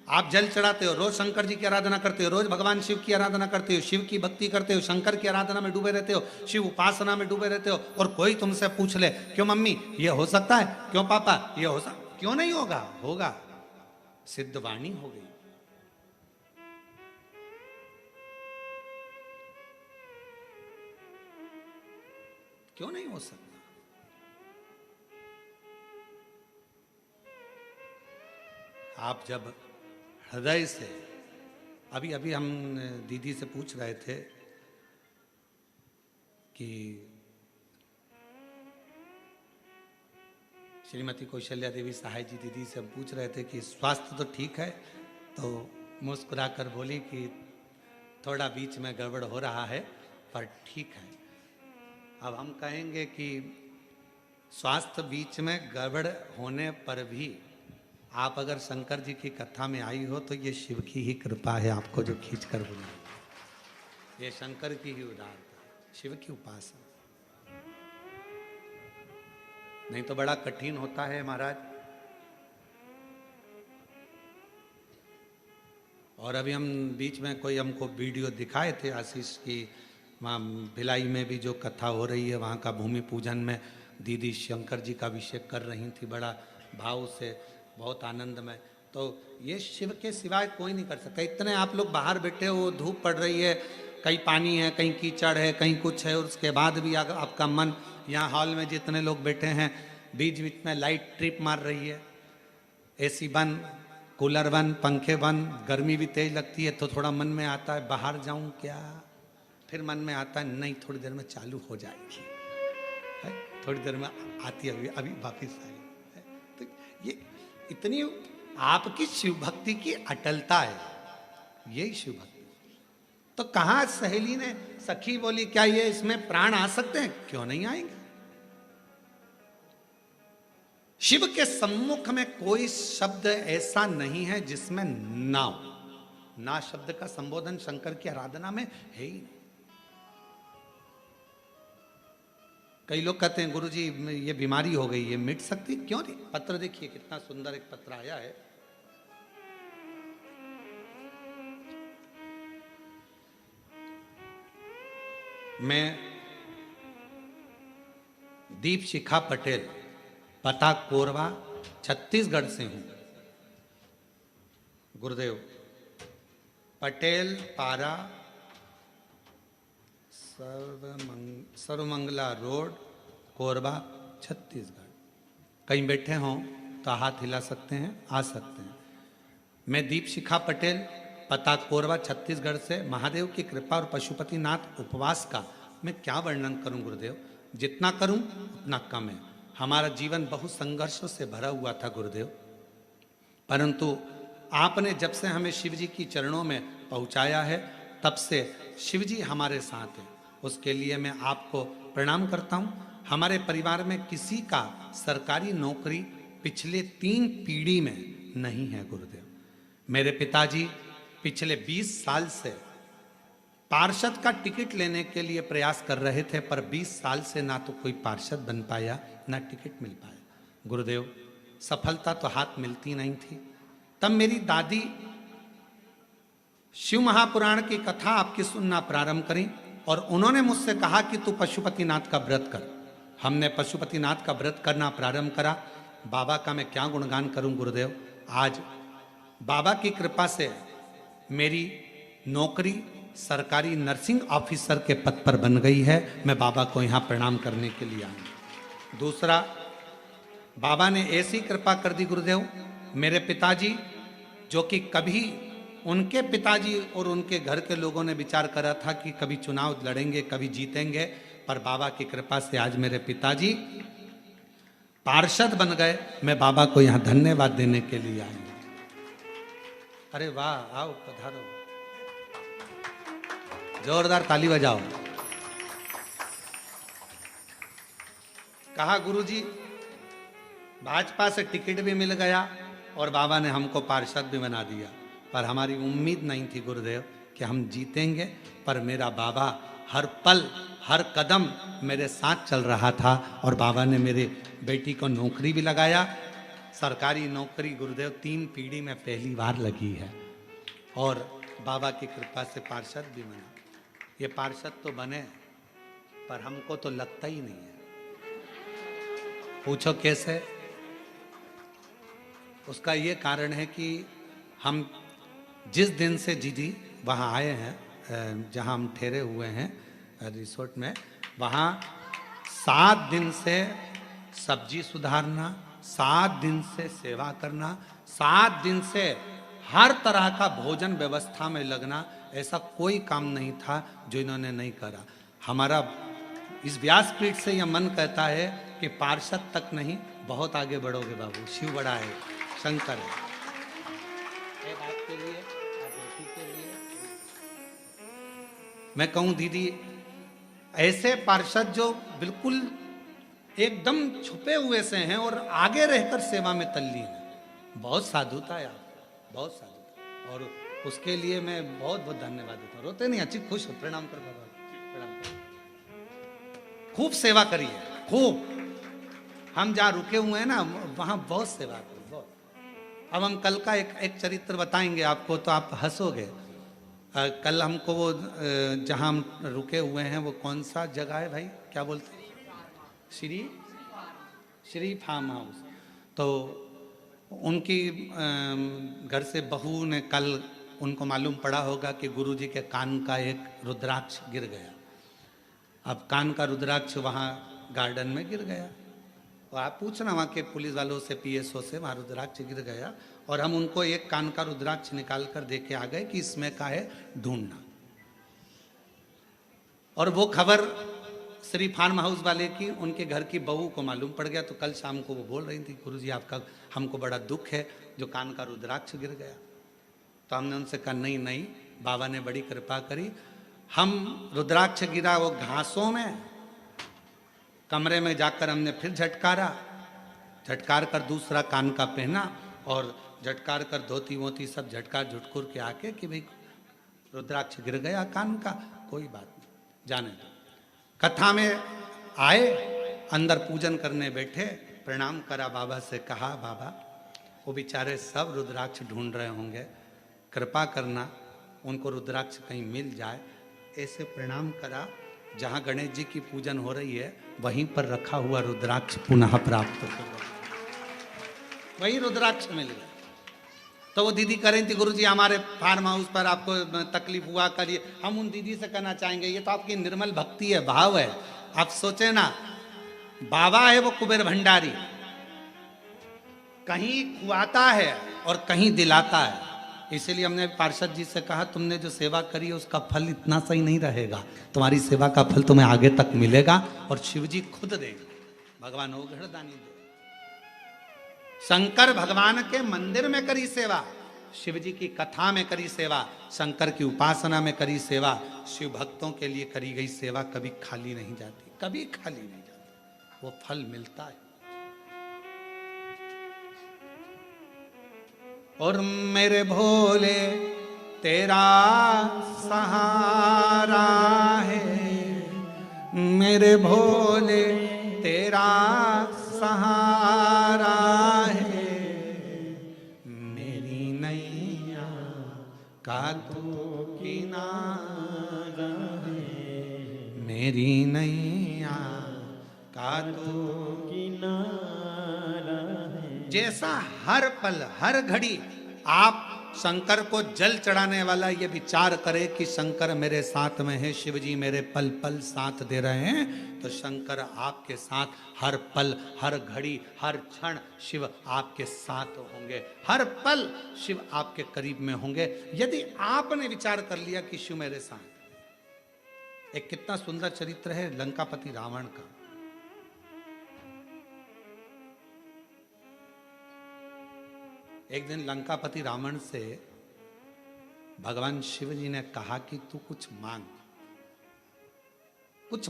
आप जल चढ़ाते हो, रोज शंकर जी की आराधना करते हो, रोज भगवान शिव की आराधना करते हो, शिव की भक्ति करते हो, शंकर की आराधना में डूबे रहते हो, शिव उपासना में डूबे रहते हो, और कोई तुमसे पूछ ले क्यों मम्मी ये हो सकता है, क्यों पापा ये हो सकता, क्यों नहीं होगा? होगा। सिद्ध वाणी हो गई। क्यों नहीं हो सकता? आप जब हृदय से, अभी अभी हम दीदी से पूछ रहे थे कि श्रीमती कौशल्या देवी सहाय जी दीदी से हम पूछ रहे थे कि स्वास्थ्य तो ठीक है, तो मुस्कुराकर बोली कि थोड़ा बीच में गड़बड़ हो रहा है पर ठीक है। अब हम कहेंगे कि स्वास्थ्य बीच में गड़बड़ होने पर भी आप अगर शंकर जी की कथा में आई हो तो ये शिव की ही कृपा है, आपको जो खींच कर बुलाई। ये शंकर की ही उदारता, शिव की उपासना। नहीं तो बड़ा कठिन होता है महाराज। और अभी हम बीच में कोई हमको वीडियो दिखाए थे आशीष की, वहाँ भिलाई में भी जो कथा हो रही है, वहाँ का भूमि पूजन में दीदी शंकर जी का अभिषेक कर रही थी बड़ा भाव से, बहुत आनंद में। तो ये शिव के सिवाय कोई नहीं कर सकता। इतने आप लोग बाहर बैठे हो, धूप पड़ रही है, कहीं पानी है, कहीं कीचड़ है, कहीं कुछ है, और उसके बाद भी आपका मन, यहाँ हॉल में जितने लोग बैठे हैं, बीच बीच में लाइट ट्रिप मार रही है, एसी बंद, कूलर बंद, पंखे बंद, गर्मी भी तेज लगती है, तो थोड़ा मन में आता है बाहर जाऊं क्या, फिर मन में आता है नहीं थोड़ी देर में चालू हो जाएगी। थोड़ी देर में आती, अभी अभी वापिस आई। तो ये इतनी आपकी शिव भक्ति की अटलता है, यही शिव भक्ति। तो कहा सहेली ने, सखी बोली क्या ये इसमें प्राण आ सकते हैं? क्यों नहीं आएंगे। शिव के सम्मुख में कोई शब्द ऐसा नहीं है जिसमें ना हो। ना शब्द का संबोधन शंकर की आराधना में है ही नहीं। कई लोग कहते हैं गुरुजी ये बीमारी हो गई, ये मिट सकती, क्यों नहीं। पत्र देखिए कितना सुंदर एक पत्र आया है। मैं दीप शिखा पटेल, पता कोरबा, छत्तीसगढ़ से हूं। गुरुदेव, पटेल पारा, सर्वमंगला रोड, कोरबा, छत्तीसगढ़। कहीं बैठे हों तो हाथ हिला सकते हैं, आ सकते हैं। मैं दीप शिखा पटेल, पता कोरबा, छत्तीसगढ़ से। महादेव की कृपा और पशुपतिनाथ उपवास का मैं क्या वर्णन करूं गुरुदेव, जितना करूं उतना कम है। हमारा जीवन बहुत संघर्षों से भरा हुआ था गुरुदेव, परंतु आपने जब से हमें शिव जी की चरणों में पहुंचाया है तब से शिव जी हमारे साथ हैं। उसके लिए मैं आपको प्रणाम करता हूं। हमारे परिवार में किसी का सरकारी नौकरी पिछले 3 पीढ़ी में नहीं है गुरुदेव। मेरे पिताजी पिछले 20 साल से पार्षद का टिकट लेने के लिए प्रयास कर रहे थे, पर 20 साल से ना तो कोई पार्षद बन पाया ना टिकट मिल पाया। गुरुदेव, सफलता तो हाथ मिलती नहीं थी। तब मेरी दादी शिव महापुराण की कथा आपकी सुनना प्रारंभ करी और उन्होंने मुझसे कहा कि तू पशुपतिनाथ का व्रत कर। हमने पशुपतिनाथ का व्रत करना प्रारंभ करा। बाबा का मैं क्या गुणगान करूं गुरुदेव। आज बाबा की कृपा से मेरी नौकरी सरकारी नर्सिंग ऑफिसर के पद पर बन गई है। मैं बाबा को यहाँ प्रणाम करने के लिए आया। दूसरा, बाबा ने ऐसी कृपा कर दी गुरुदेव, मेरे पिताजी, जो कि कभी उनके पिताजी और उनके घर के लोगों ने विचार करा था कि कभी चुनाव लड़ेंगे, कभी जीतेंगे, पर बाबा की कृपा से आज मेरे पिताजी पार्षद बन गए। मैं बाबा को यहाँ धन्यवाद देने के लिए आई। अरे वाह, आओ पधारो, जोरदार ताली बजाओ। कहा गुरुजी भाजपा से टिकट भी मिल गया और बाबा ने हमको पार्षद भी बना दिया, पर हमारी उम्मीद नहीं थी गुरुदेव कि हम जीतेंगे। पर मेरा बाबा हर पल हर कदम मेरे साथ चल रहा था और बाबा ने मेरे बेटी को नौकरी भी लगाया। सरकारी नौकरी गुरुदेव 3 पीढ़ी में पहली बार लगी है और बाबा की कृपा से पार्षद भी बना। ये पार्षद तो बने पर हमको तो लगता ही नहीं है। पूछो कैसे? उसका ये कारण है कि हम जिस दिन से जीजी वहाँ आए हैं, जहाँ हम ठहरे हुए हैं रिसोर्ट में, वहाँ 7 दिन से सब्जी सुधारना, 7 दिन से सेवा करना, 7 दिन से हर तरह का भोजन व्यवस्था में लगना, ऐसा कोई काम नहीं था जो इन्होंने नहीं करा। हमारा इस व्यासपीठ से यह मन कहता है कि पार्षद तक नहीं, बहुत आगे बढ़ोगे बाबू। शिव बड़ा है, शंकर है। एक आपके लिए, बेटी के लिए मैं कहूँ दीदी, ऐसे पार्षद जो बिल्कुल एकदम छुपे हुए से हैं और आगे रहकर सेवा में तल्लीन है, बहुत साधुता है आप, बहुत साधुता। और उसके लिए मैं बहुत बहुत धन्यवाद देता हूँ। रोते नहीं, अच्छी खुश हो। प्रणाम कर बाबा, प्रणाम कर। खूब सेवा करी है, खूब। हम जहाँ रुके हुए हैं ना, वहाँ बहुत सेवा करी, बहुत। अब हम कल का एक चरित्र बताएंगे आपको तो आप हंसोगे। कल हमको वो जहाँ हम रुके हुए हैं वो कौन सा जगह है भाई, क्या बोलते हैं? Shri farm house. तो उनकी घर से बहू ने कल, उनको मालूम पड़ा होगा कि गुरुजी के कान का एक रुद्राक्ष गिर गया। अब कान का रुद्राक्ष वहाँ गार्डन में गिर गया और आप पूछना वहाँ के पुलिस वालों से, पीएसओ से, वहाँ रुद्राक्ष गिर गया और हम उनको एक कान का रुद्राक्ष निकाल कर दे के आ गए कि इसमें का है ढूंढना। और वो खबर श्री फार्म हाउस वाले की उनके घर की बहू को मालूम पड़ गया, तो कल शाम को वो बोल रही थी, गुरुजी आपका हमको बड़ा दुख है जो कान का रुद्राक्ष गिर गया। तो हमने उनसे कहा नहीं नहीं, बाबा ने बड़ी कृपा करी, हम रुद्राक्ष गिरा वो घासों में, कमरे में जाकर हमने फिर झटकार कर दूसरा कान का पहना और झटकार कर धोती वोती सब झटकार झुटकुर के आके कि भाई रुद्राक्ष गिर गया कान का, कोई बात नहीं, जाने दो। कथा में आए, अंदर पूजन करने बैठे, प्रणाम करा, बाबा से कहा बाबा वो बेचारे सब रुद्राक्ष ढूंढ रहे होंगे, कृपा करना उनको रुद्राक्ष कहीं मिल जाए। ऐसे प्रणाम करा, जहाँ गणेश जी की पूजन हो रही है वहीं पर रखा हुआ रुद्राक्ष पुनः प्राप्त हो गया, वही रुद्राक्ष मिल गया। तो वो दीदी कह रही थी गुरुजी हमारे फार्म हाउस पर आपको तकलीफ हुआ करिए, हम उन दीदी से कहना चाहेंगे ये तो आपकी निर्मल भक्ति है, भाव है। आप सोचे ना, बाबा है वो कुबेर भंडारी, कहीं खुआता है और कहीं दिलाता है। इसीलिए हमने पार्षद जी से कहा तुमने जो सेवा करी है उसका फल इतना सही नहीं रहेगा, तुम्हारी सेवा का फल तुम्हें आगे तक मिलेगा और शिव जी खुद देंगे। भगवान हो घड़दानी दे। शंकर भगवान के मंदिर में करी सेवा, शिव जी की कथा में करी सेवा, शंकर की उपासना में करी सेवा, शिव भक्तों के लिए करी गई सेवा कभी खाली नहीं जाती, कभी खाली नहीं जाती, वो फल मिलता है। और मेरे भोले तेरा सहारा है, मेरे भोले तेरा सहारा है, मेरी नैया का तू किनारा है, मेरी नैया का तू किनारा है। जैसा हर पल हर घड़ी आप शंकर को जल चढ़ाने वाला ये विचार करे कि शंकर मेरे साथ में है, शिव जी मेरे पल पल साथ दे रहे हैं, तो शंकर आपके साथ हर पल हर घड़ी हर क्षण शिव आपके साथ होंगे, हर पल शिव आपके करीब में होंगे। यदि आपने विचार कर लिया कि शिव मेरे साथ। एक कितना सुंदर चरित्र है लंकापति रावण का। एक दिन लंकापति रावण से भगवान शिव जी ने कहा कि तू कुछ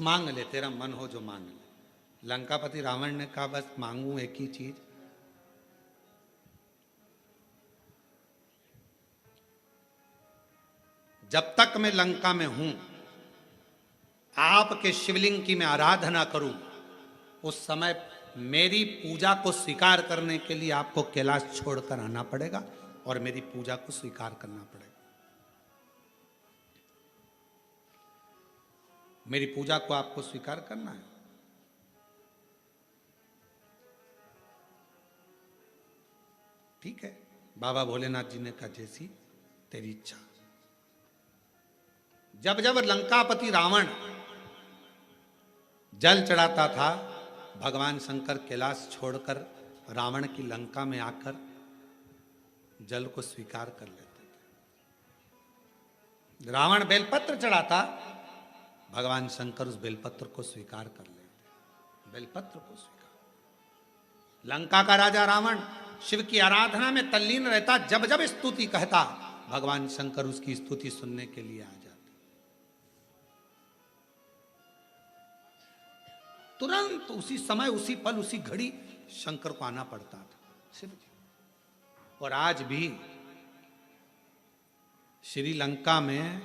मांग ले, तेरा मन हो जो मांग ले। लंकापति रावण ने कहा बस मांगू एक ही चीज, जब तक मैं लंका में हूं आपके शिवलिंग की मैं आराधना करूं, उस समय मेरी पूजा को स्वीकार करने के लिए आपको कैलाश छोड़कर आना पड़ेगा और मेरी पूजा को स्वीकार करना पड़ेगा। मेरी पूजा को आपको स्वीकार करना है। ठीक है, बाबा भोलेनाथ जी ने कहा जैसी तेरी इच्छा। जब जब लंकापति रावण जल चढ़ाता था, भगवान शंकर कैलाश छोड़कर रावण की लंका में आकर जल को स्वीकार कर लेते थे। रावण बेलपत्र चढ़ाता, भगवान शंकर उस बेलपत्र को स्वीकार कर लेते, बेलपत्र को स्वीकार। लंका का राजा रावण शिव की आराधना में तल्लीन रहता, जब जब स्तुति कहता भगवान शंकर उसकी स्तुति सुनने के लिए आ जाते। तुरंत उसी समय उसी पल उसी घड़ी शंकर को आना पड़ता था शिव जी। और आज भी श्रीलंका में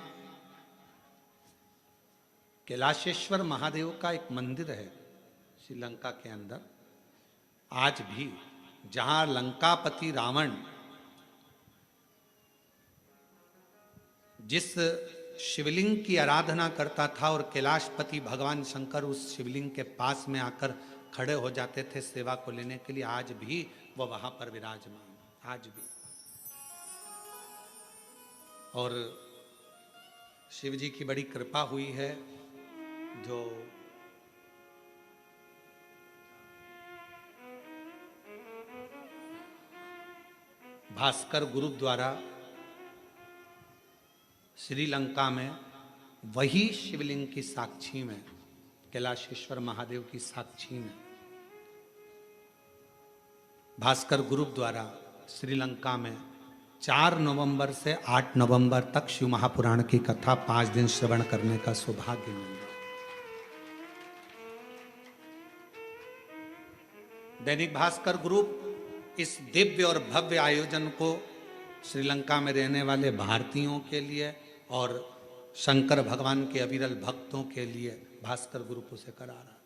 कैलाशेश्वर महादेव का एक मंदिर है श्रीलंका के अंदर। आज भी जहां लंकापति रावण जिस शिवलिंग की आराधना करता था और कैलाशपति भगवान शंकर उस शिवलिंग के पास में आकर खड़े हो जाते थे सेवा को लेने के लिए, आज भी वो वहां पर विराजमान, आज भी। और शिव जी की बड़ी कृपा हुई है, जो भास्कर ग्रुप द्वारा श्रीलंका में वही शिवलिंग की साक्षी में कैलाशेश्वर महादेव की साक्षी में भास्कर ग्रुप द्वारा श्रीलंका में 4 नवंबर से 8 नवंबर तक शिव महापुराण की कथा 5 दिन श्रवण करने का सौभाग्य मिला। दैनिक भास्कर ग्रुप इस दिव्य और भव्य आयोजन को श्रीलंका में रहने वाले भारतीयों के लिए और शंकर भगवान के अविरल भक्तों के लिए भास्कर ग्रुप उसे करा रहा।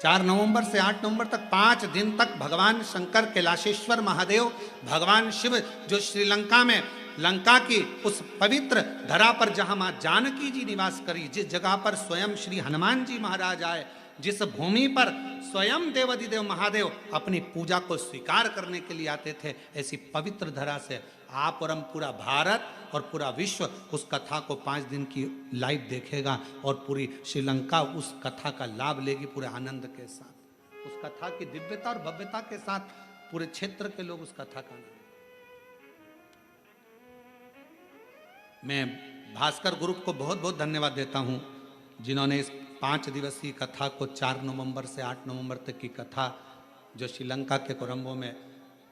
4 नवंबर से 8 नवंबर तक 5 दिन तक भगवान शंकर कैलाशेश्वर महादेव, भगवान शिव जो श्रीलंका में लंका की उस पवित्र धरा पर जहां मां जानकी जी निवास करी, जिस जगह पर स्वयं श्री हनुमान जी महाराज आए, जिस भूमि पर स्वयं देवाधिदेव महादेव अपनी पूजा को स्वीकार करने के लिए आते थे, ऐसी पवित्र धरा से आप और हम पूरा भारत और पूरा विश्व उस कथा को 5 दिन की लाइव देखेगा और पूरी श्रीलंका उस कथा का लाभ लेगी पूरे आनंद के साथ। उस कथा की दिव्यता और भव्यता के साथ पूरे क्षेत्र के लोग उस कथा का आनंद। मैं भास्कर ग्रुप को बहुत बहुत धन्यवाद देता हूं जिन्होंने इस 5 दिवसीय कथा को 4 नवंबर से 8 नवंबर तक की कथा जो श्रीलंका के कोलंबो में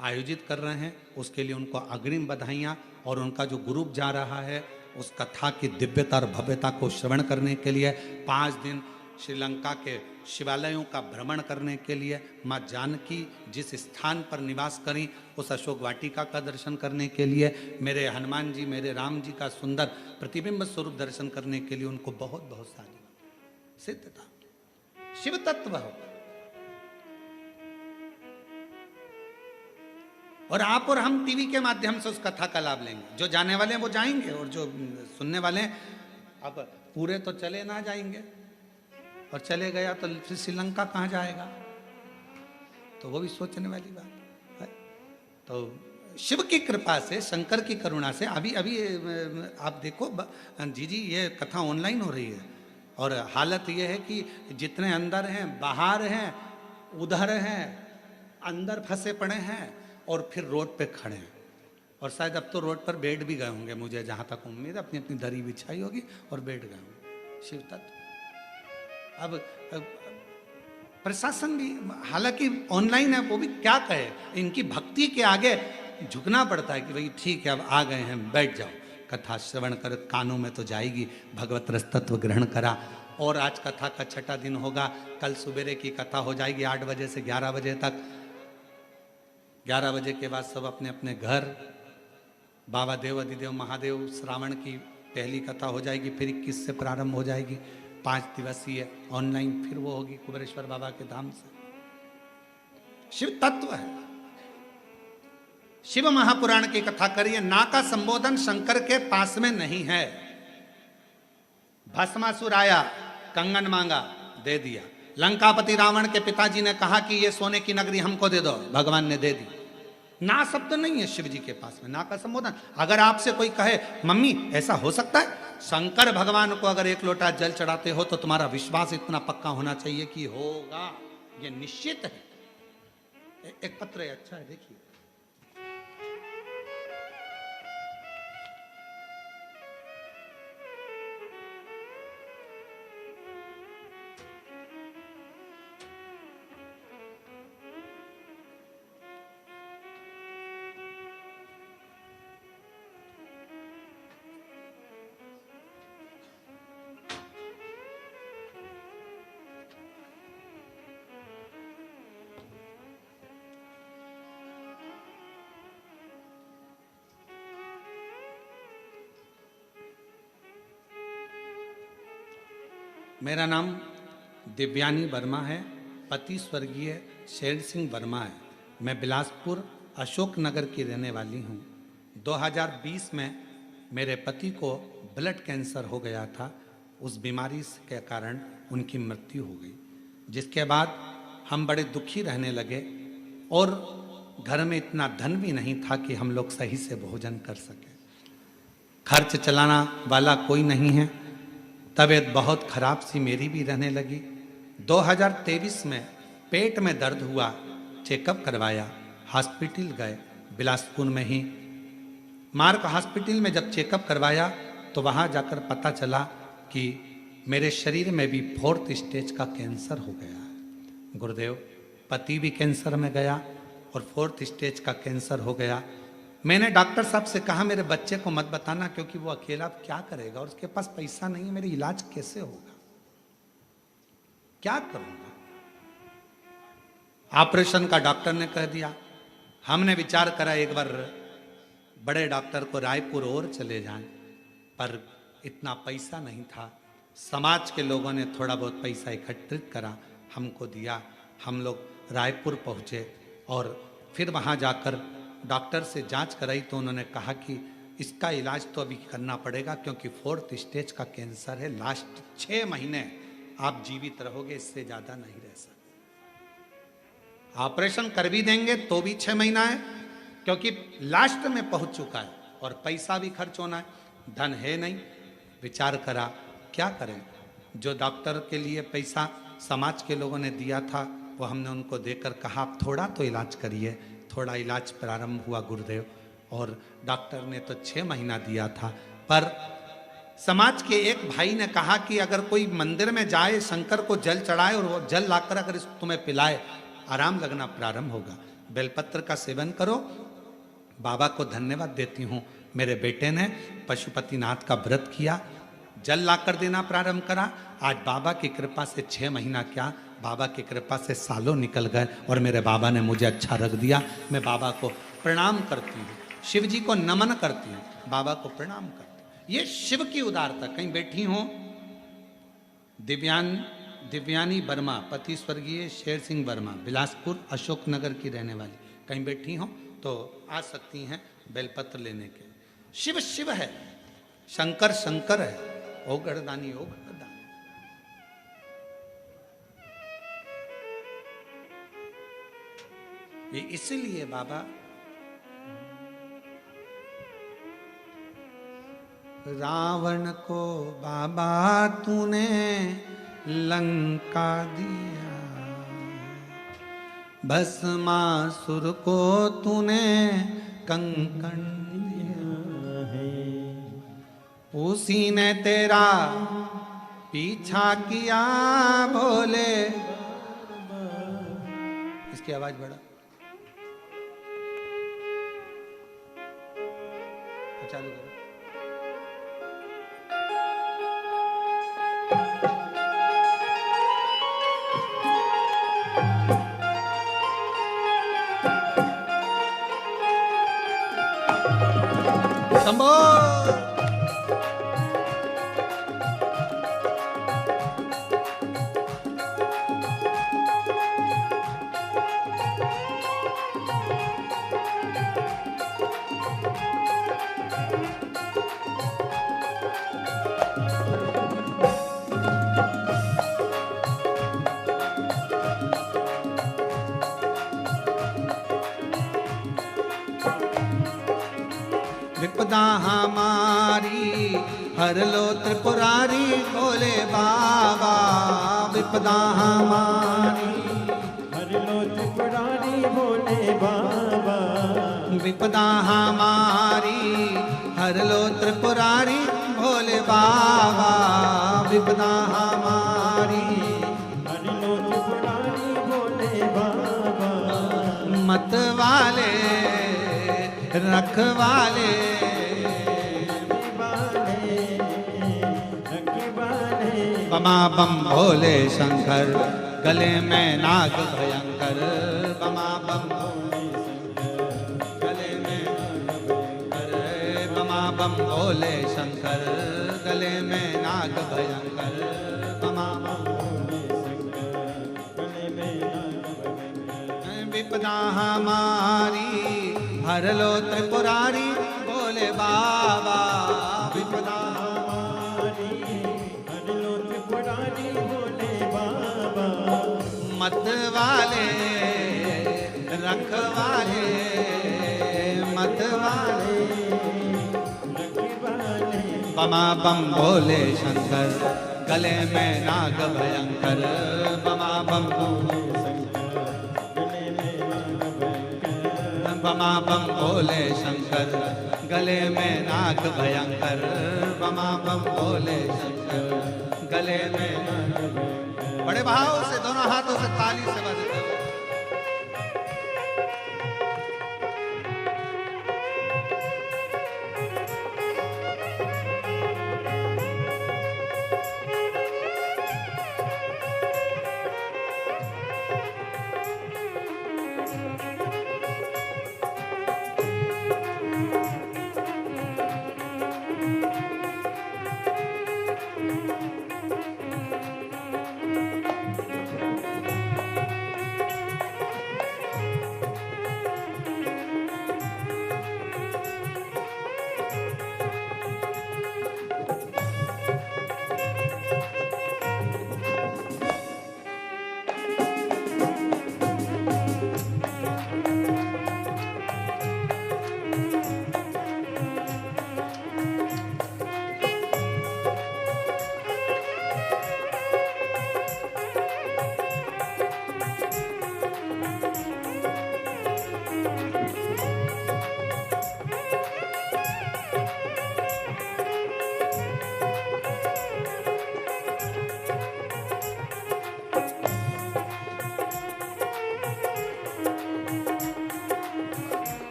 आयोजित कर रहे हैं, उसके लिए उनको अग्रिम बधाइयाँ। और उनका जो ग्रुप जा रहा है उस कथा की दिव्यता और भव्यता को श्रवण करने के लिए 5 दिन श्रीलंका के शिवालयों का भ्रमण करने के लिए, माँ जानकी जिस स्थान पर निवास करी उस अशोक वाटिका का दर्शन करने के लिए, मेरे हनुमान जी, मेरे राम जी का सुंदर प्रतिबिंब स्वरूप दर्शन करने के लिए उनको बहुत बहुत सारी सिद्धता। शिव तत्व हो और आप और हम टीवी के माध्यम से उस कथा का लाभ लेंगे। जो जाने वाले हैं वो जाएंगे और जो सुनने वाले हैं, अब पूरे तो चले ना जाएंगे और चले गया तो फिर श्रीलंका कहाँ जाएगा, तो वो भी सोचने वाली बात है। तो शिव की कृपा से, शंकर की करुणा से अभी आप देखो जी ये कथा ऑनलाइन हो रही है और हालत ये है कि जितने अंदर हैं, बाहर हैं, उधर हैं, अंदर फंसे पड़े हैं और फिर रोड पे खड़े हैं। और शायद अब तो रोड पर बैठ भी गए होंगे, मुझे जहाँ तक उम्मीद है, अपनी अपनी दरी बिछाई होगी और बैठ गए होंगे। शिव तत्व अब प्रशासन भी हालांकि ऑनलाइन है, वो भी क्या कहे, इनकी भक्ति के आगे झुकना पड़ता है कि भाई ठीक है अब आ गए हैं, बैठ जाओ, कथा श्रवण कर, कानों में तो जाएगी, भगवत रस तत्व ग्रहण करा। और आज कथा का 6ठा दिन होगा, कल सुबेरे की कथा हो जाएगी 8 बजे से 11 बजे तक। 11 बजे के बाद सब अपने अपने घर, बाबा देवाधिदेव महादेव श्रावण की पहली कथा हो जाएगी, फिर 21 से प्रारंभ हो जाएगी 5 दिवसीय ऑनलाइन, फिर वो होगी कुबेरेश्वर बाबा के धाम से। शिव तत्व है। शिव महापुराण की कथा करिए, ना का संबोधन शंकर के पास में नहीं है। भस्मासुर आया, कंगन मांगा, दे दिया। लंकापति रावण के पिताजी ने कहा कि ये सोने की नगरी हमको दे दो, भगवान ने दे दी। ना शब्द नहीं है शिव जी के पास में, ना का संबोधन। अगर आपसे कोई कहे मम्मी ऐसा हो सकता है, शंकर भगवान को अगर 1 लोटा जल चढ़ाते हो तो तुम्हारा विश्वास इतना पक्का होना चाहिए कि होगा, ये निश्चित है। एक पत्र है, अच्छा है, देखिए। मेरा नाम दिव्यानी वर्मा है, पति स्वर्गीय शेर सिंह वर्मा है। मैं बिलासपुर अशोक नगर की रहने वाली हूँ। 2020 में मेरे पति को ब्लड कैंसर हो गया था, उस बीमारी के कारण उनकी मृत्यु हो गई, जिसके बाद हम बड़े दुखी रहने लगे और घर में इतना धन भी नहीं था कि हम लोग सही से भोजन कर सकें। खर्च चलाना वाला कोई नहीं है। तबीयत बहुत खराब सी मेरी भी रहने लगी। 2023 में पेट में दर्द हुआ, चेकअप करवाया, हॉस्पिटल गए बिलासपुर में ही। मार्क हॉस्पिटल में जब चेकअप करवाया तो वहाँ जाकर पता चला कि मेरे शरीर में भी 4th स्टेज का कैंसर हो गया है गुरुदेव। पति भी कैंसर में गया और 4th स्टेज का कैंसर हो गया। मैंने डॉक्टर साहब से कहा मेरे बच्चे को मत बताना, क्योंकि वो अकेला क्या करेगा और उसके पास पैसा नहीं है, मेरी इलाज कैसे होगा, क्या करूंगा। ऑपरेशन का डॉक्टर ने कह दिया। हमने विचार करा एक बार बड़े डॉक्टर को रायपुर और चले जाएं, पर इतना पैसा नहीं था। समाज के लोगों ने थोड़ा बहुत पैसा एकत्रित करा, हमको दिया। हम लोग रायपुर पहुंचे और फिर वहां जाकर डॉक्टर से जांच कराई तो उन्होंने कहा कि इसका इलाज तो अभी करना पड़ेगा, क्योंकि 4th स्टेज का कैंसर है, लास्ट 6 महीने आप जीवित रहोगे, इससे ज्यादा नहीं रह सकते। ऑपरेशन कर भी देंगे तो भी 6 महीना है, क्योंकि लास्ट में पहुंच चुका है और पैसा भी खर्च होना है, धन है नहीं। विचार करा क्या करें। जो डॉक्टर के लिए पैसा समाज के लोगों ने दिया था वो हमने उनको देकर कहा आप थोड़ा तो इलाज करिए। थोड़ा इलाज प्रारंभ हुआ गुरुदेव, और डॉक्टर ने तो 6 महीना दिया था। पर समाज के एक भाई ने कहा कि अगर कोई मंदिर में जाए, शंकर को जल चढ़ाए और वो जल लाकर अगर तुम्हें पिलाए, आराम लगना प्रारंभ होगा। बेलपत्र का सेवन करो। बाबा को धन्यवाद देती हूँ, मेरे बेटे ने पशुपतिनाथ का व्रत किया, जल लाकर देना प्रारंभ करा। आज बाबा की कृपा से 6 महीना क्या, बाबा की कृपा से सालों निकल गए और मेरे बाबा ने मुझे अच्छा रख दिया। मैं बाबा को प्रणाम करती हूँ, शिव जी को नमन करती हूँ, बाबा को प्रणाम करती हूँ। ये शिव की उदारता। कहीं बैठी हो दिव्यानी वर्मा, पति स्वर्गीय शेर सिंह वर्मा, बिलासपुर अशोकनगर की रहने वाली, कहीं बैठी हो तो आ सकती हैं बेलपत्र लेने के। शिव शिव है, शंकर शंकर है, ओ गढ़दानी ओ गढ़दानी। ये इसलिए बाबा रावण को बाबा तूने लंका दिया, भस्मासुर को तूने कंकण दिया है, उसी ने तेरा पीछा किया भोले। इसकी आवाज बढ़ा, चालू करो। शंभो विपदा हमारी हर लो त्रिपुरारी भोले बाबा, विपदा हमारी हर लो त्रिपुरारी भोले बाबा, विपदा हमारी हर लो त्रिपुरारी भोले बाबा, विपदा हमारी हर लो त्रिपुरारी भोले बाबा, मत वाले रखवाले बमा बम भोले शंकर, गले में नाग भयंकर, बमा बम भोले शंकर, गले में नाग भयंकर, बमा बम भोले शंकर, गले में नाग भयंकर, बमा बम भोले शंकर, गले में नाग भयंकर। विपदा हमारी हर लो त्रिपुरारी भोले बाबा, विपदा हमारी हर लो त्रिपुरारी भोले बाबा, मत वाले रखवाले, मत वाले रखवाले, बमा बम भोले शंकर, गले में नाग भयंकर, बमा बम भोले बमा बम भोले शंकर, गले में नाग भयंकर, बमा बम भोले शंकर, गले में। बड़े भाव से दोनों हाथों से ताली से बजते हुए।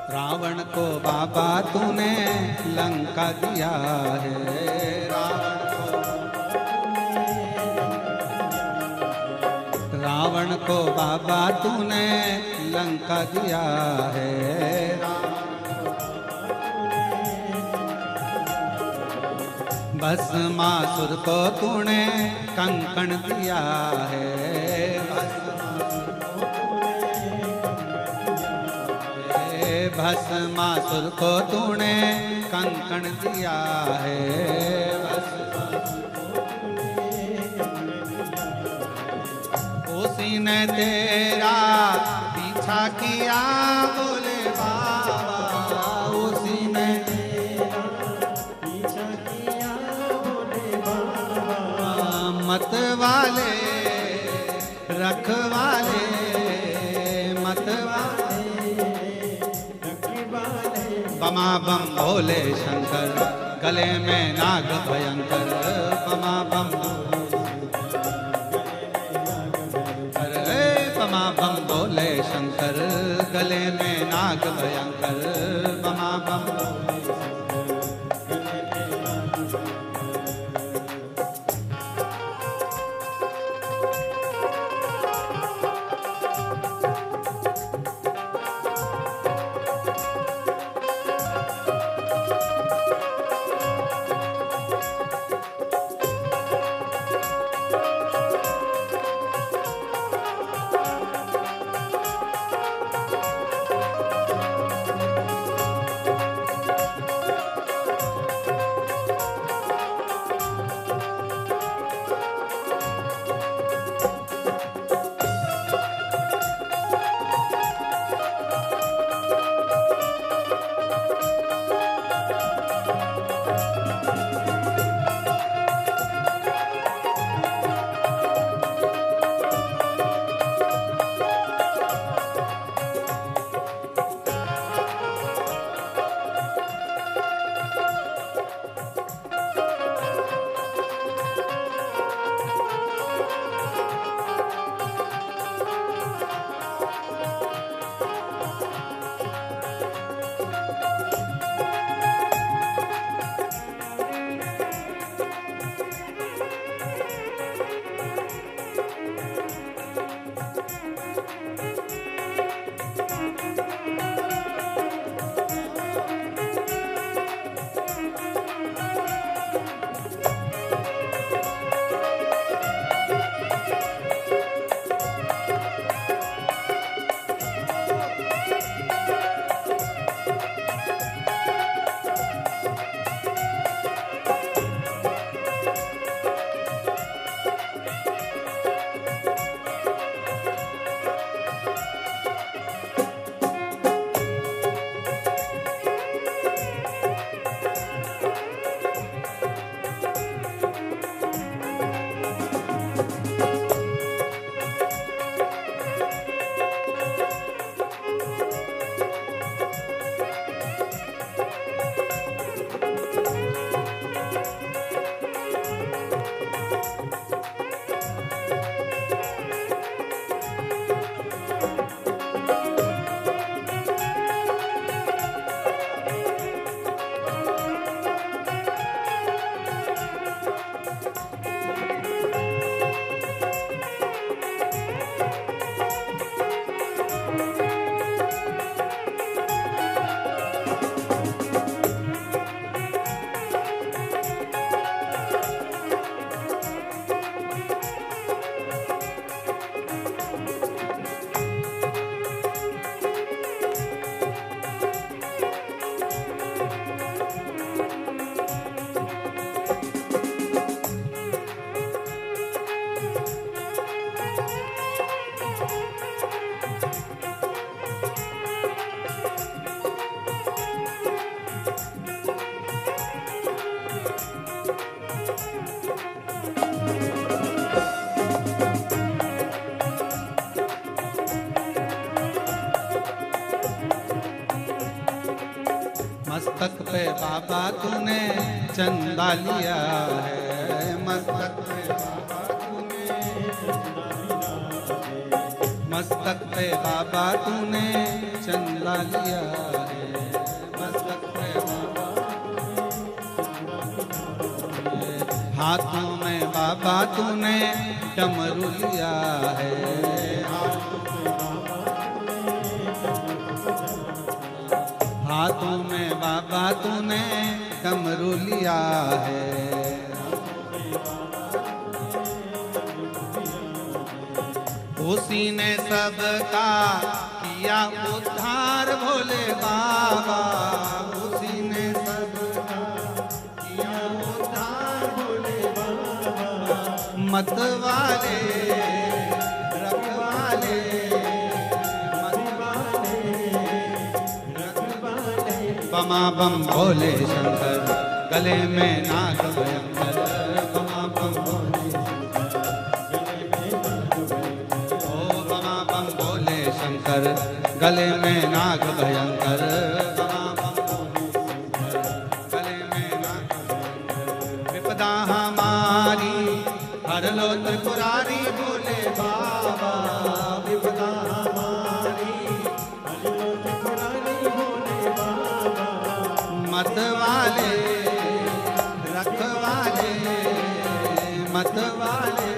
रावण को बाबा तूने लंका दिया है। रावण को बाबा तूने लंका दिया है। भस्मासुर को तूने कंकण दिया है। भस्मासुर को तूने कंकण दिया है। उसी ने तेरा पीछा किया बोले बाबा। उसी ने तेरा पीछा किया बोले बाबा। मत वाले रखवाले मत वाले बमा बम भोले शंकर गले में नाग भयंकर। बमा बम अरे बमा बम भोले शंकर गले में नाग भयंकर। बमा बम मस्तक पे बाबा तूने चंदा लिया है, मस्तक पे बाबा तूने चंदा लिया है, मस्तक पे बाबा तूने चंदा लिया है, मस्तक पे बाबा हाथों में बाबा तूने डमरू लिया है, हाथों में बाबा तूने डमरू लिया है। उसी ने सबका किया उद्धार भोले बाबा, उसी ने सबका किया उद्धार भोले बाबा, मत वाले रखवाले बमा बम भोले शंकर, गले में नाग भयंकर, बमा बम भोले ओ बमा बम भोले शंकर, गले में नाग भयंकर, बमा बम भोले गले में नाग भयंकर, विपदा हमारी हर लो त्रिपुरारी भोले बाबा, विपदा हमारी हर लो त्रिपुरारी भोले बाबा, मत वाले रखवाले, मत वाले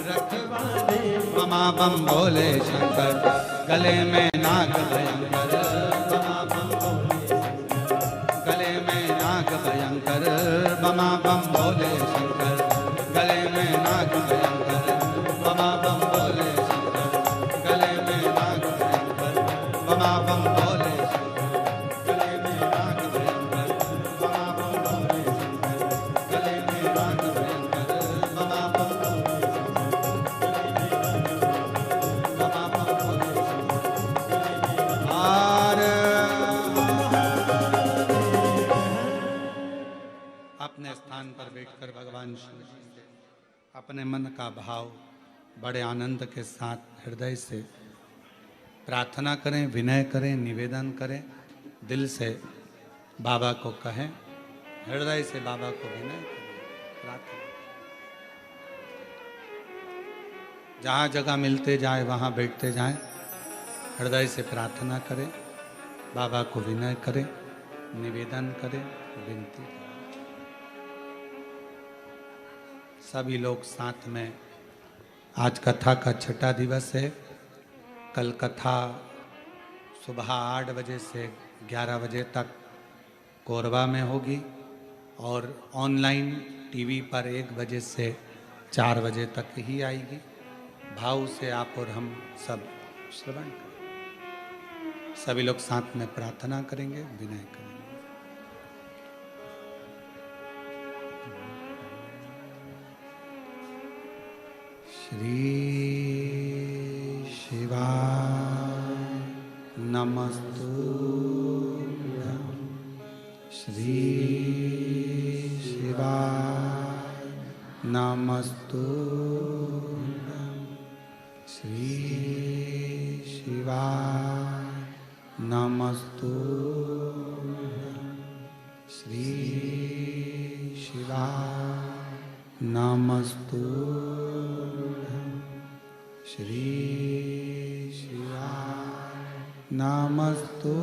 रखवाले, बमा बम भोले शंकर, गले में नाग भयंकर, बमा बम भोले शंकर, गले में नाग भयंकर, बमा बम भोले शंकर, गले में नाग भयंकर, बमा बम भोले शंकर, गले में नाग भयंकर, बमा बम भोले अपने स्थान पर बैठकर भगवान शिव जी से अपने मन का भाव बड़े आनंद के साथ हृदय से प्रार्थना करें, विनय करें, निवेदन करें, दिल से बाबा को कहें, हृदय से बाबा को विनय करें, प्रार्थना। जहाँ जगह मिलते जाए वहाँ बैठते जाएं, हृदय से प्रार्थना करें, बाबा को विनय करें, निवेदन करें, विनती करें। सभी लोग साथ में, आज कथा का छठा दिवस है। कल कथा सुबह 8 बजे से 11 बजे तक कोरबा में होगी और ऑनलाइन टीवी पर 1 बजे से 4 बजे तक ही आएगी। भाव से आप और हम सब श्रवण करें। सभी लोग साथ में प्रार्थना करेंगे, विनय करेंगे। श्री शिवाय नमस्तुभ्यं, श्री शिवाय नमस्तुभ्यं, श्री शिवाय नमस्तुभ्यं, श्री शिवाय नमस्तुभ्यं, श्री शिवाय नमस्तुभ्यं।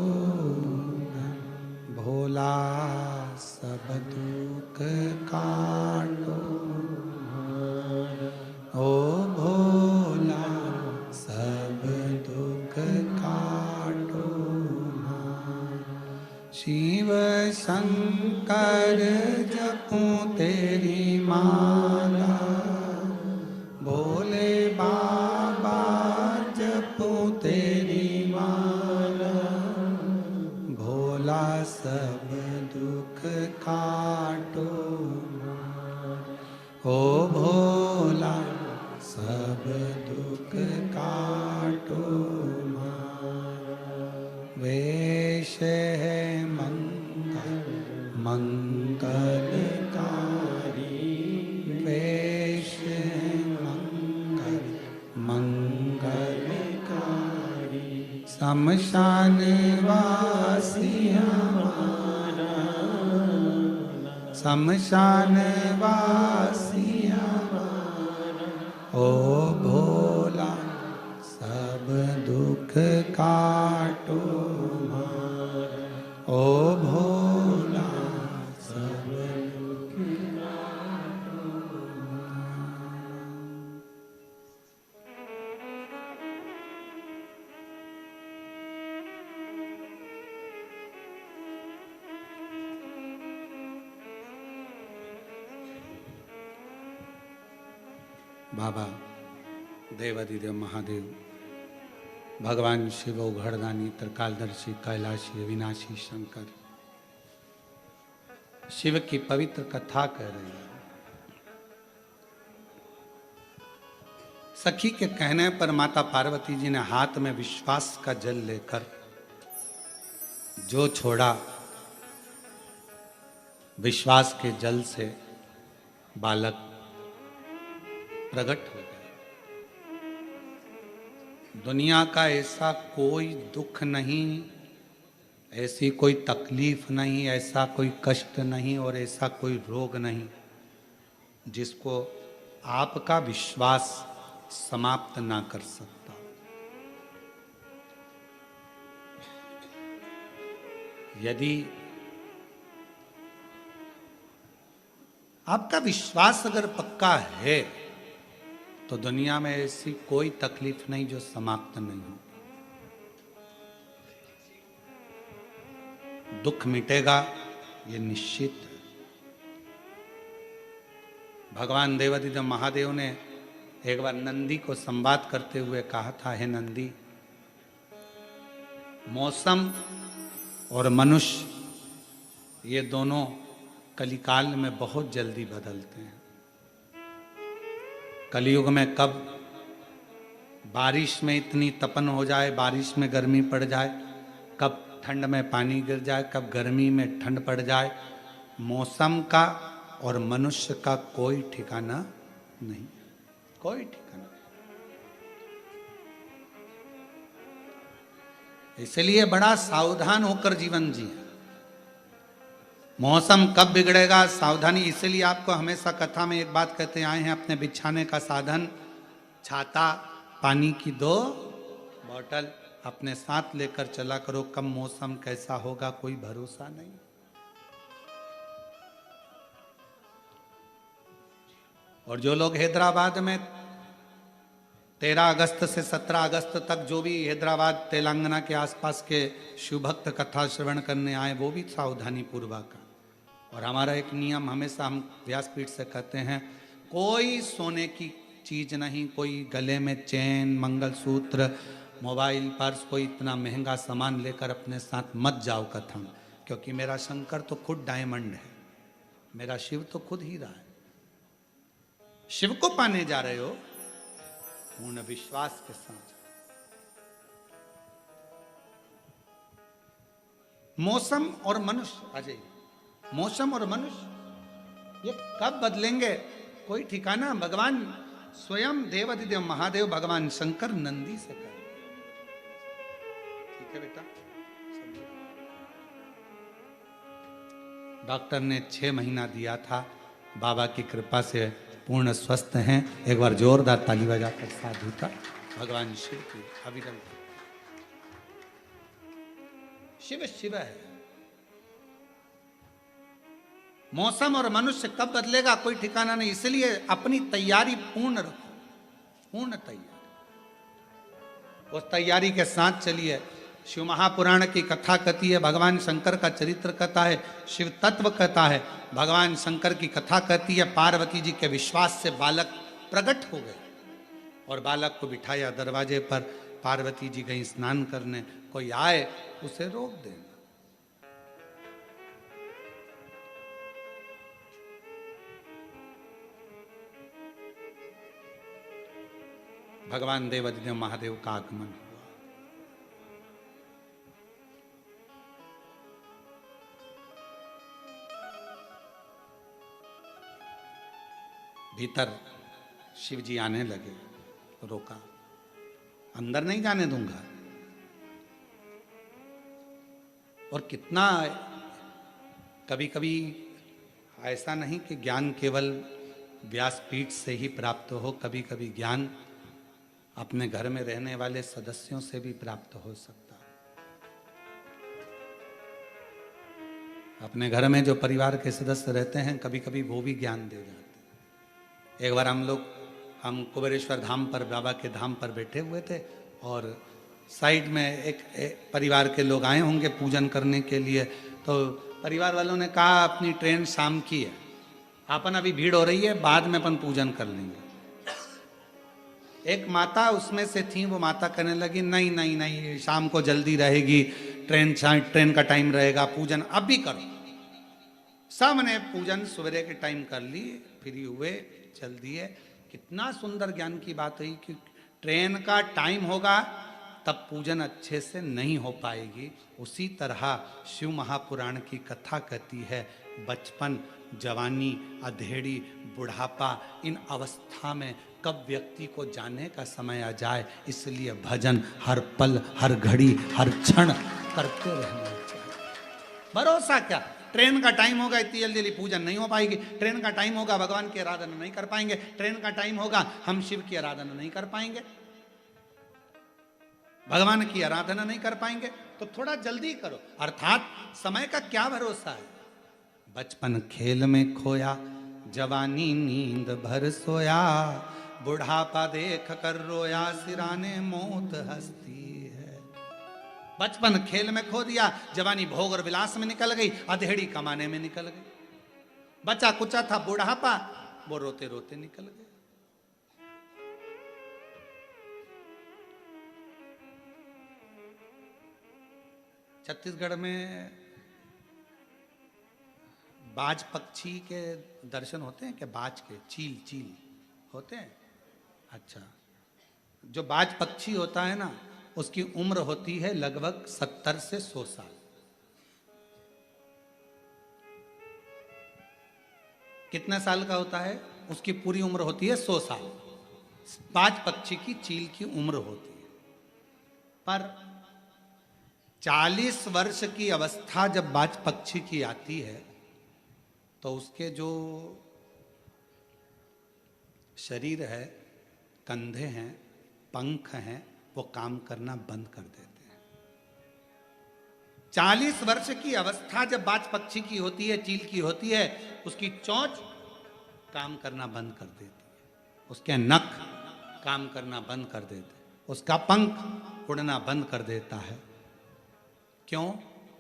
भोला सब दुख काटो, ओ भोला सब दुख काटो, शिव शंकर जपूं तेरी माला, भोले बाबा जपूं तेरी माला, भोला सब दुख काटो, ओ भोला सब दुख काटो। वेश है मंगलकारी, वेश मंगलकारी, शमशान वासिया शमशान वासिया ओ भोला सब दुख काटो ओ भोला सब दुख बाबा देवादिदेव महादेव भगवान शिव घड़दानी त्रिकालदर्शी कैलाशी अविनाशी शंकर शिव की पवित्र कथा कह रही है। सखी के कहने पर माता पार्वती जी ने हाथ में विश्वास का जल लेकर जो छोड़ा, विश्वास के जल से बालक प्रकट हो गया। दुनिया का ऐसा कोई दुख नहीं, ऐसी कोई तकलीफ नहीं, ऐसा कोई कष्ट नहीं और ऐसा कोई रोग नहीं जिसको आपका विश्वास समाप्त ना कर सकता। यदि आपका विश्वास अगर पक्का है तो दुनिया में ऐसी कोई तकलीफ नहीं जो समाप्त नहीं हो। दुख मिटेगा ये निश्चित है। भगवान देवादिदेव महादेव ने एक बार नंदी को संवाद करते हुए कहा था, हे नंदी, मौसम और मनुष्य ये दोनों कलिकाल में बहुत जल्दी बदलते हैं। कलयुग में कब बारिश में इतनी तपन हो जाए, बारिश में गर्मी पड़ जाए, कब ठंड में पानी गिर जाए, कब गर्मी में ठंड पड़ जाए, मौसम का और मनुष्य का कोई ठिकाना नहीं, कोई ठिकाना। इसलिए बड़ा सावधान होकर जीवन जिए। मौसम कब बिगड़ेगा, सावधानी। इसलिए आपको हमेशा कथा में एक बात कहते आए हैं, अपने बिछाने का साधन, छाता, पानी की 2 बोतल अपने साथ लेकर चला करो। कब मौसम कैसा होगा कोई भरोसा नहीं। और जो लोग हैदराबाद में 13 अगस्त से 17 अगस्त तक जो भी हैदराबाद तेलंगाना के आसपास के शिवभक्त कथा श्रवण करने आए, वो भी सावधानी पूर्वक। और हमारा एक नियम हमेशा हम व्यासपीठ से कहते हैं, कोई सोने की चीज नहीं, कोई गले में चेन, मंगलसूत्र, मोबाइल, पर्स, कोई इतना महंगा सामान लेकर अपने साथ मत जाओ कथा में, क्योंकि मेरा शंकर तो खुद डायमंड है, मेरा शिव तो खुद हीरा है। शिव को पाने जा रहे हो पूर्ण विश्वास के साथ। मौसम और मनुष्य, अजय, मौसम और मनुष्य ये कब बदलेंगे कोई ठिकाना। भगवान स्वयं देवादिदेव महादेव भगवान शंकर नंदी से कहे, ठीक है बेटा। डॉक्टर ने 6 महीना दिया था, बाबा की कृपा से पूर्ण स्वस्थ हैं। एक बार जोरदार ताली बजाकर साधु का भगवान शिव की अविरल। शिव शिव है। मौसम और मनुष्य कब बदलेगा कोई ठिकाना नहीं, इसलिए अपनी तैयारी पूर्ण रखो, पूर्ण तैयारी, उस तैयारी के साथ चलिए। शिव महापुराण की कथा कहती है, भगवान शंकर का चरित्र कहता है, शिव तत्व कहता है। भगवान शंकर की कथा कहती है, पार्वती जी के विश्वास से बालक प्रकट हो गए और बालक को बिठाया दरवाजे पर। पार्वती जी गई स्नान करने, कोई आए उसे रोक देना। भगवान देवादिदेव महादेव का आगमन हुआ। भीतर शिव जी आने लगे, रोका, अंदर नहीं जाने दूंगा। और कितना कभी कभी ऐसा नहीं कि ज्ञान केवल व्यासपीठ से ही प्राप्त हो, कभी कभी ज्ञान अपने घर में रहने वाले सदस्यों से भी प्राप्त हो सकता है। अपने घर में जो परिवार के सदस्य रहते हैं कभी कभी वो भी ज्ञान दे जाते हैं। एक बार हम कुबेरेश्वर धाम पर, बाबा के धाम पर बैठे हुए थे और साइड में एक परिवार के लोग आए होंगे पूजन करने के लिए। तो परिवार वालों ने कहा अपनी ट्रेन शाम की है, अपन अभी भीड़ हो रही है, बाद में अपन पूजन कर लेंगे। एक माता उसमें से थी, वो माता कहने लगी नहीं नहीं नहीं, शाम को जल्दी रहेगी, ट्रेन का टाइम रहेगा, पूजन अभी करो। सबने पूजन सवेरे के टाइम कर ली, फ्री हुए, चल दिए। कितना सुंदर ज्ञान की बात हुई कि ट्रेन का टाइम होगा तब पूजन अच्छे से नहीं हो पाएगी। उसी तरह शिव महापुराण की कथा कहती है बचपन, जवानी, अधेड़ी, बुढ़ापा, इन अवस्था में कब व्यक्ति को जाने का समय आ जाए, इसलिए भजन हर पल, हर घड़ी, हर क्षण करते रहना चाहिए। भरोसा क्या, ट्रेन का टाइम होगा, इतनी जल्दी पूजन नहीं हो पाएगी। ट्रेन का टाइम होगा, भगवान की आराधना नहीं कर पाएंगे। ट्रेन का टाइम होगा, हम शिव की आराधना नहीं कर पाएंगे, भगवान की आराधना नहीं कर पाएंगे। तो थोड़ा जल्दी करो। अर्थात समय का क्या भरोसा है। बचपन खेल में खोया, जवानी नींद भर सोया, बुढ़ापा देख कर रोया, सिराने मौत हंसती है। बचपन खेल में खो दिया, जवानी भोग और विलास में निकल गई, अधेड़ी कमाने में निकल गई। बचा कुचा था बुढ़ापा, वो रोते रोते निकल गया। छत्तीसगढ़ में बाज पक्षी के दर्शन होते हैं क्या? बाज के, चील होते हैं। अच्छा, जो बाज पक्षी होता है ना, उसकी उम्र होती है लगभग 70 से 100 साल। कितने साल का होता है? उसकी पूरी उम्र होती है 100 साल। बाज पक्षी की, चील की उम्र होती है। पर 40 वर्ष की अवस्था जब बाज पक्षी की आती है तो उसके जो शरीर है, कंधे हैं, पंख हैं, वो काम करना बंद कर देते हैं। 40 वर्ष की अवस्था जब बाज पक्षी की होती है, चील की होती है, उसकी चोंच काम करना बंद कर देती है, उसके नख काम करना बंद कर देते हैं, उसका पंख उड़ना बंद कर देता है। क्यों?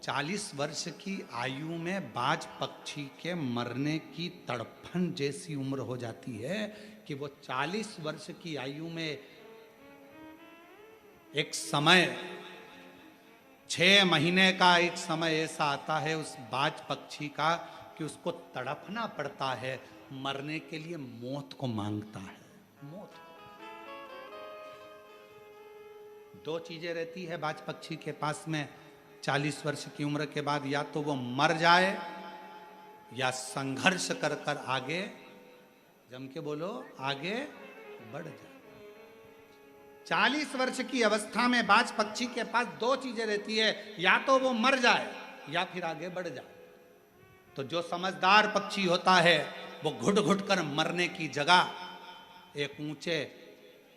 40 वर्ष की आयु में बाज पक्षी के मरने की तड़फन जैसी उम्र हो जाती है कि वो 40 वर्ष की आयु में एक समय, 6 महीने का एक समय ऐसा आता है उस बाज पक्षी का कि उसको तड़पना पड़ता है, मरने के लिए मौत को मांगता है। मौत। 2 चीजें रहती है बाज पक्षी के पास में 40 वर्ष की उम्र के बाद, या तो वो मर जाए या संघर्ष कर कर आगे, जम के बोलो, आगे बढ़ जाए। 40 वर्ष की अवस्था में बाज पक्षी के पास 2 चीजें रहती है, या तो वो मर जाए या फिर आगे बढ़ जाए। तो जो समझदार पक्षी होता है वो घुट घुट कर मरने की जगह एक ऊंचे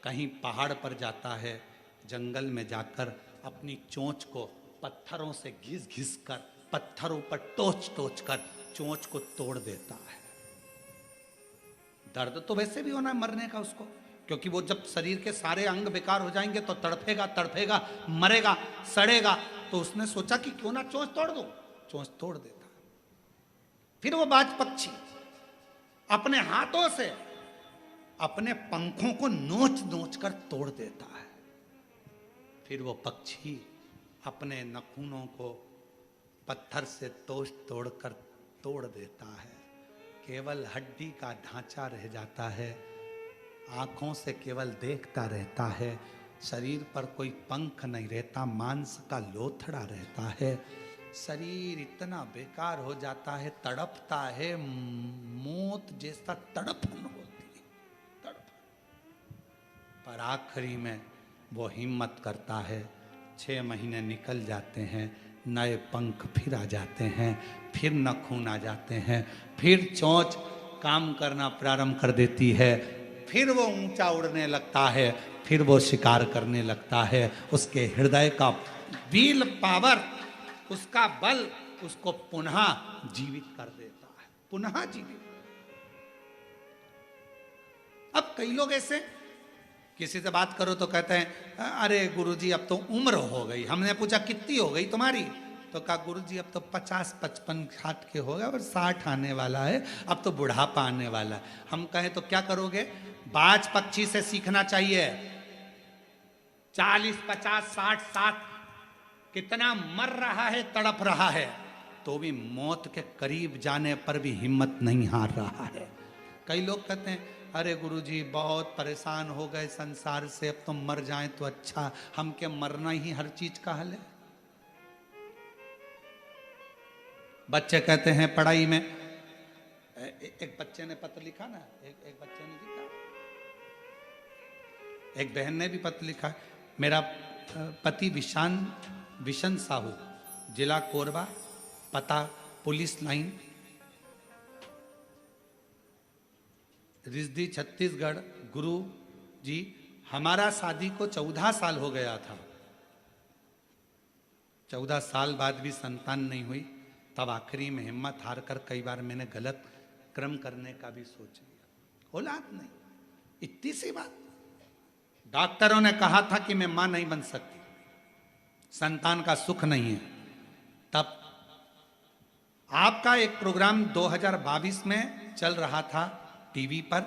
कहीं पहाड़ पर जाता है, जंगल में जाकर अपनी चोंच को पत्थरों से घिस घिस कर, पत्थरों पर टोच टोच कर चोंच को तोड़ देता है। दर्द तो वैसे भी होना है मरने का उसको, क्योंकि वो जब शरीर के सारे अंग बेकार हो जाएंगे तो तड़फेगा तड़फेगा, मरेगा, सड़ेगा। तो उसने सोचा कि क्यों ना चोंच तोड़ दो, चोंच तोड़ देता। फिर वो बाज पक्षी अपने हाथों से अपने पंखों को नोच नोच कर तोड़ देता है। फिर वो पक्षी अपने नखूनों को पत्थर से तोड़कर तोड़ देता है। केवल हड्डी का ढांचा रह जाता है, आंखों से केवल देखता रहता है, शरीर पर कोई पंख नहीं रहता, मांस का लोथड़ा रहता है। शरीर इतना बेकार हो जाता है, तड़पता है, मौत जैसा तड़पन होती है, तड़पन। पर आखिरी में वो हिम्मत करता है। 6 महीने निकल जाते हैं, नए पंख फिर आ जाते हैं, फिर नखून आ जाते हैं, फिर चोंच काम करना प्रारंभ कर देती है, फिर वो ऊंचा उड़ने लगता है, फिर वो शिकार करने लगता है। उसके हृदय का विल पावर, उसका बल उसको पुनः जीवित कर देता है, पुनः जीवित। अब कई लोग ऐसे, किसी से बात करो तो कहते हैं अरे गुरुजी अब तो उम्र हो गई। हमने पूछा कितनी हो गई तुम्हारी, तो कहा गुरुजी अब तो 50, 55, 60 के हो गए और 60 आने वाला है, अब तो बुढ़ापा आने वाला है। हम कहें तो क्या करोगे? बाज पक्षी से सीखना चाहिए। 40, 50, 60, 60 कितना मर रहा है, तड़प रहा है, तो भी मौत के करीब जाने पर भी हिम्मत नहीं हार रहा है। कई लोग कहते हैं अरे गुरुजी बहुत परेशान हो गए संसार से, अब तो मर जाएं तो अच्छा, हम क्या मरना ही हर चीज का हल है? बच्चे कहते हैं पढ़ाई में, एक बच्चे ने पत्र लिखा ना, एक बच्चे ने लिखा, एक बहन ने भी पत्र लिखा, मेरा पति विशन साहू, जिला कोरबा, पता पुलिस लाइन, रिजदी छत्तीसगढ़। गुरु जी हमारा शादी को 14 साल हो गया था, 14 साल बाद भी संतान नहीं हुई। तब आखिरी में हिम्मत हार कर कई बार मैंने गलत कर्म करने का भी सोच लिया, औलाद नहीं। इतनी सी बात। डॉक्टरों ने कहा था कि मैं मां नहीं बन सकती, संतान का सुख नहीं है। तब आपका एक प्रोग्राम 2022 में चल रहा था टीवी पर,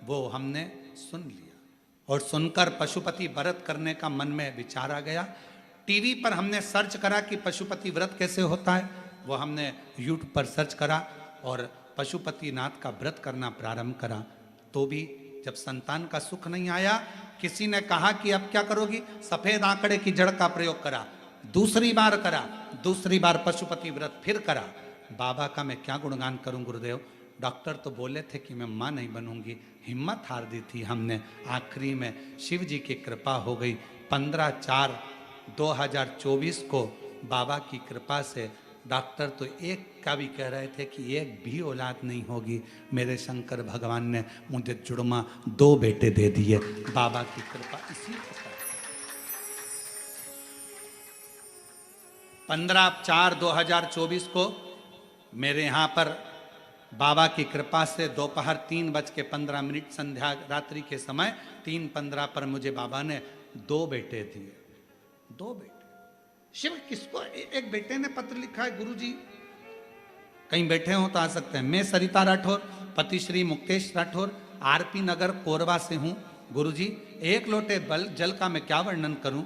वो हमने सुन लिया और सुनकर पशुपति व्रत करने का मन में विचार आ गया। टीवी पर हमने सर्च करा कि पशुपति व्रत कैसे होता है, वो हमने यूट्यूब पर सर्च करा और पशुपति नाथ का व्रत करना प्रारंभ करा। तो भी जब संतान का सुख नहीं आया, किसी ने कहा कि अब क्या करोगी? सफेद आंकड़े की जड़ का प्रयोग करा, दूसरी बार करा, दूसरी बार पशुपति व्रत फिर करा। बाबा का मैं क्या गुणगान करूं गुरुदेव, डॉक्टर तो बोले थे कि मैं मां नहीं बनूंगी, हिम्मत हार दी थी हमने। आखिरी में शिव जी की कृपा हो गई। 15/4/2024 को बाबा की कृपा से, डॉक्टर तो एक का भी कह रहे थे कि एक भी औलाद नहीं होगी, मेरे शंकर भगवान ने मुझे जुड़मा 2 बेटे दे दिए। बाबा की कृपा इसी प्रकार। 15/4/2024 को मेरे यहाँ पर बाबा की कृपा से दोपहर 3:15 संध्या रात्रि के समय 3:15 पर मुझे बाबा ने 2 बेटे दिए। 2 बेटे। शिव किसको? एक बेटे ने पत्र लिखा है, गुरुजी कहीं बैठे हो तो आ सकते हैं, मैं सरिता राठौर, पति श्री मुक्तेश राठौर, आरपी नगर कोरबा से हूं। गुरुजी 1 लोटे जल का मैं क्या वर्णन करूं,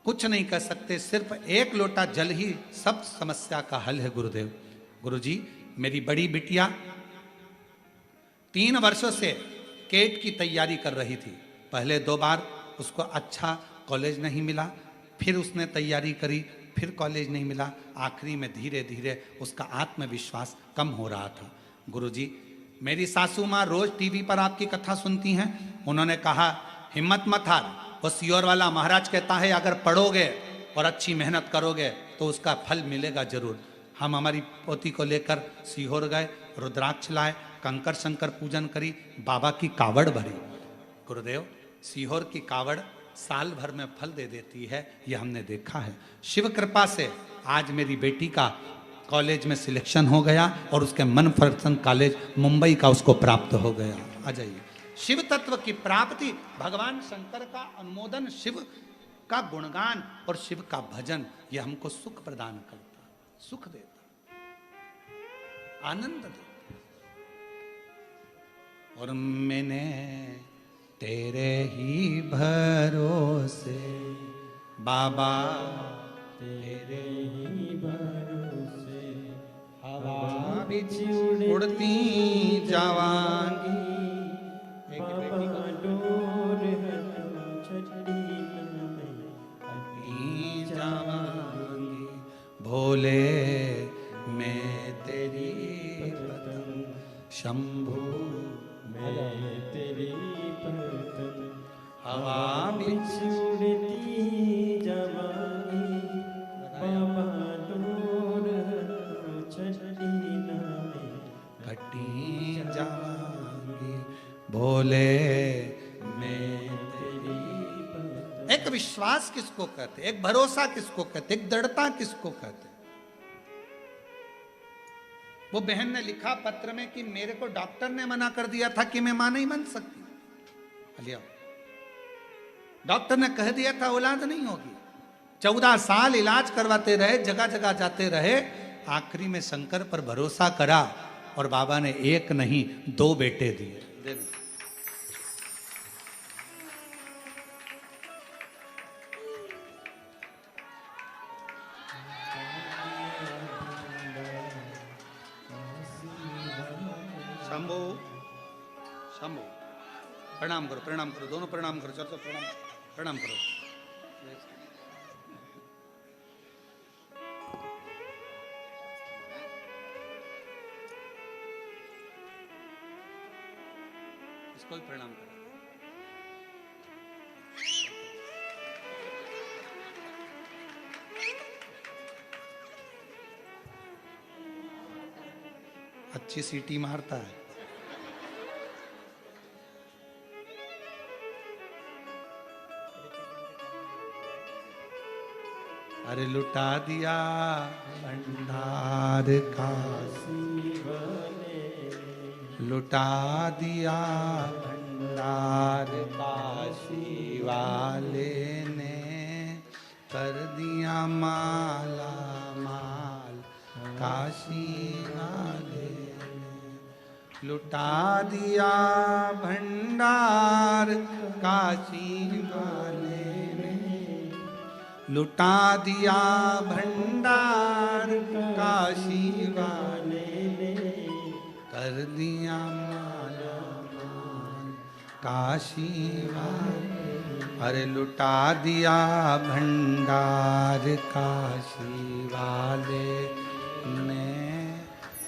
कुछ नहीं कर सकते, सिर्फ 1 लोटा जल ही सब समस्या का हल है गुरुदेव। गुरुजी मेरी बड़ी बिटिया 3 वर्षों से केट की तैयारी कर रही थी। पहले 2 बार उसको अच्छा कॉलेज नहीं मिला, फिर उसने तैयारी करी, फिर कॉलेज नहीं मिला। आखिरी में धीरे धीरे उसका आत्मविश्वास कम हो रहा था। गुरुजी मेरी सासू माँ रोज टीवी पर आपकी कथा सुनती हैं, उन्होंने कहा हिम्मत मत हार, वो सियोर वाला महाराज कहता है अगर पढ़ोगे और अच्छी मेहनत करोगे तो उसका फल मिलेगा जरूर। हम हमारी पोती को लेकर सीहोर गए, रुद्राक्ष लाए, कंकर शंकर पूजन करी, बाबा की कावड़ भरी। गुरुदेव सीहोर की कावड़ साल भर में फल दे देती है, यह हमने देखा है। शिव कृपा से आज मेरी बेटी का कॉलेज में सिलेक्शन हो गया और उसके मनपसंद कॉलेज मुंबई का उसको प्राप्त हो गया। आ जाइए, शिव तत्व की प्राप्ति, भगवान शंकर का अनुमोदन, शिव का गुणगान और शिव का भजन, यह हमको सुख प्रदान करता, सुख देता, आनंद देता। और मैंने तेरे ही भरोसे बाबा, तेरे ही भरोसे हवा हवा बिछ बिछ उड़ती जावांगी। बाबा डोर है तो छड़ी में ही जावांगी। भोले मैं तेरी पतंग, शंभू मैं तेरी पतंग हवा बिछ उड़ती जवानी। बाबा बोले मैं तेरी भक्त एक विश्वास किसको कहते, एक भरोसा किसको कहते, एक दृढ़ता किसको कहते। वो बहन ने लिखा पत्र में कि मेरे को डॉक्टर ने मना कर दिया था कि मैं मां नहीं बन सकती। लिया, डॉक्टर ने कह दिया था औलाद नहीं होगी। 14 साल इलाज करवाते रहे, जगह जगह जाते रहे, आखिरी में शंकर पर भरोसा करा और बाबा ने एक नहीं 2 बेटे दिए। शंभो शंभो प्रणाम करो, प्रणाम करो, दोनों प्रणाम करो, चलो प्रणाम प्रणाम करो। इसको भी प्रणाम करो। अच्छी सीटी मारता है। अरे लुटा दिया भंडार का, लुटा दिया भंडार काशी वाले ने, कर दिया माला माल काशी वाले ने, लुटा दिया भंडार काशी वाले ने, लुटा दिया भंडार काशी वाले ने, कर दिया माला माल काशी वाले। अरे लुटा दिया भंडार काशी वाले ने,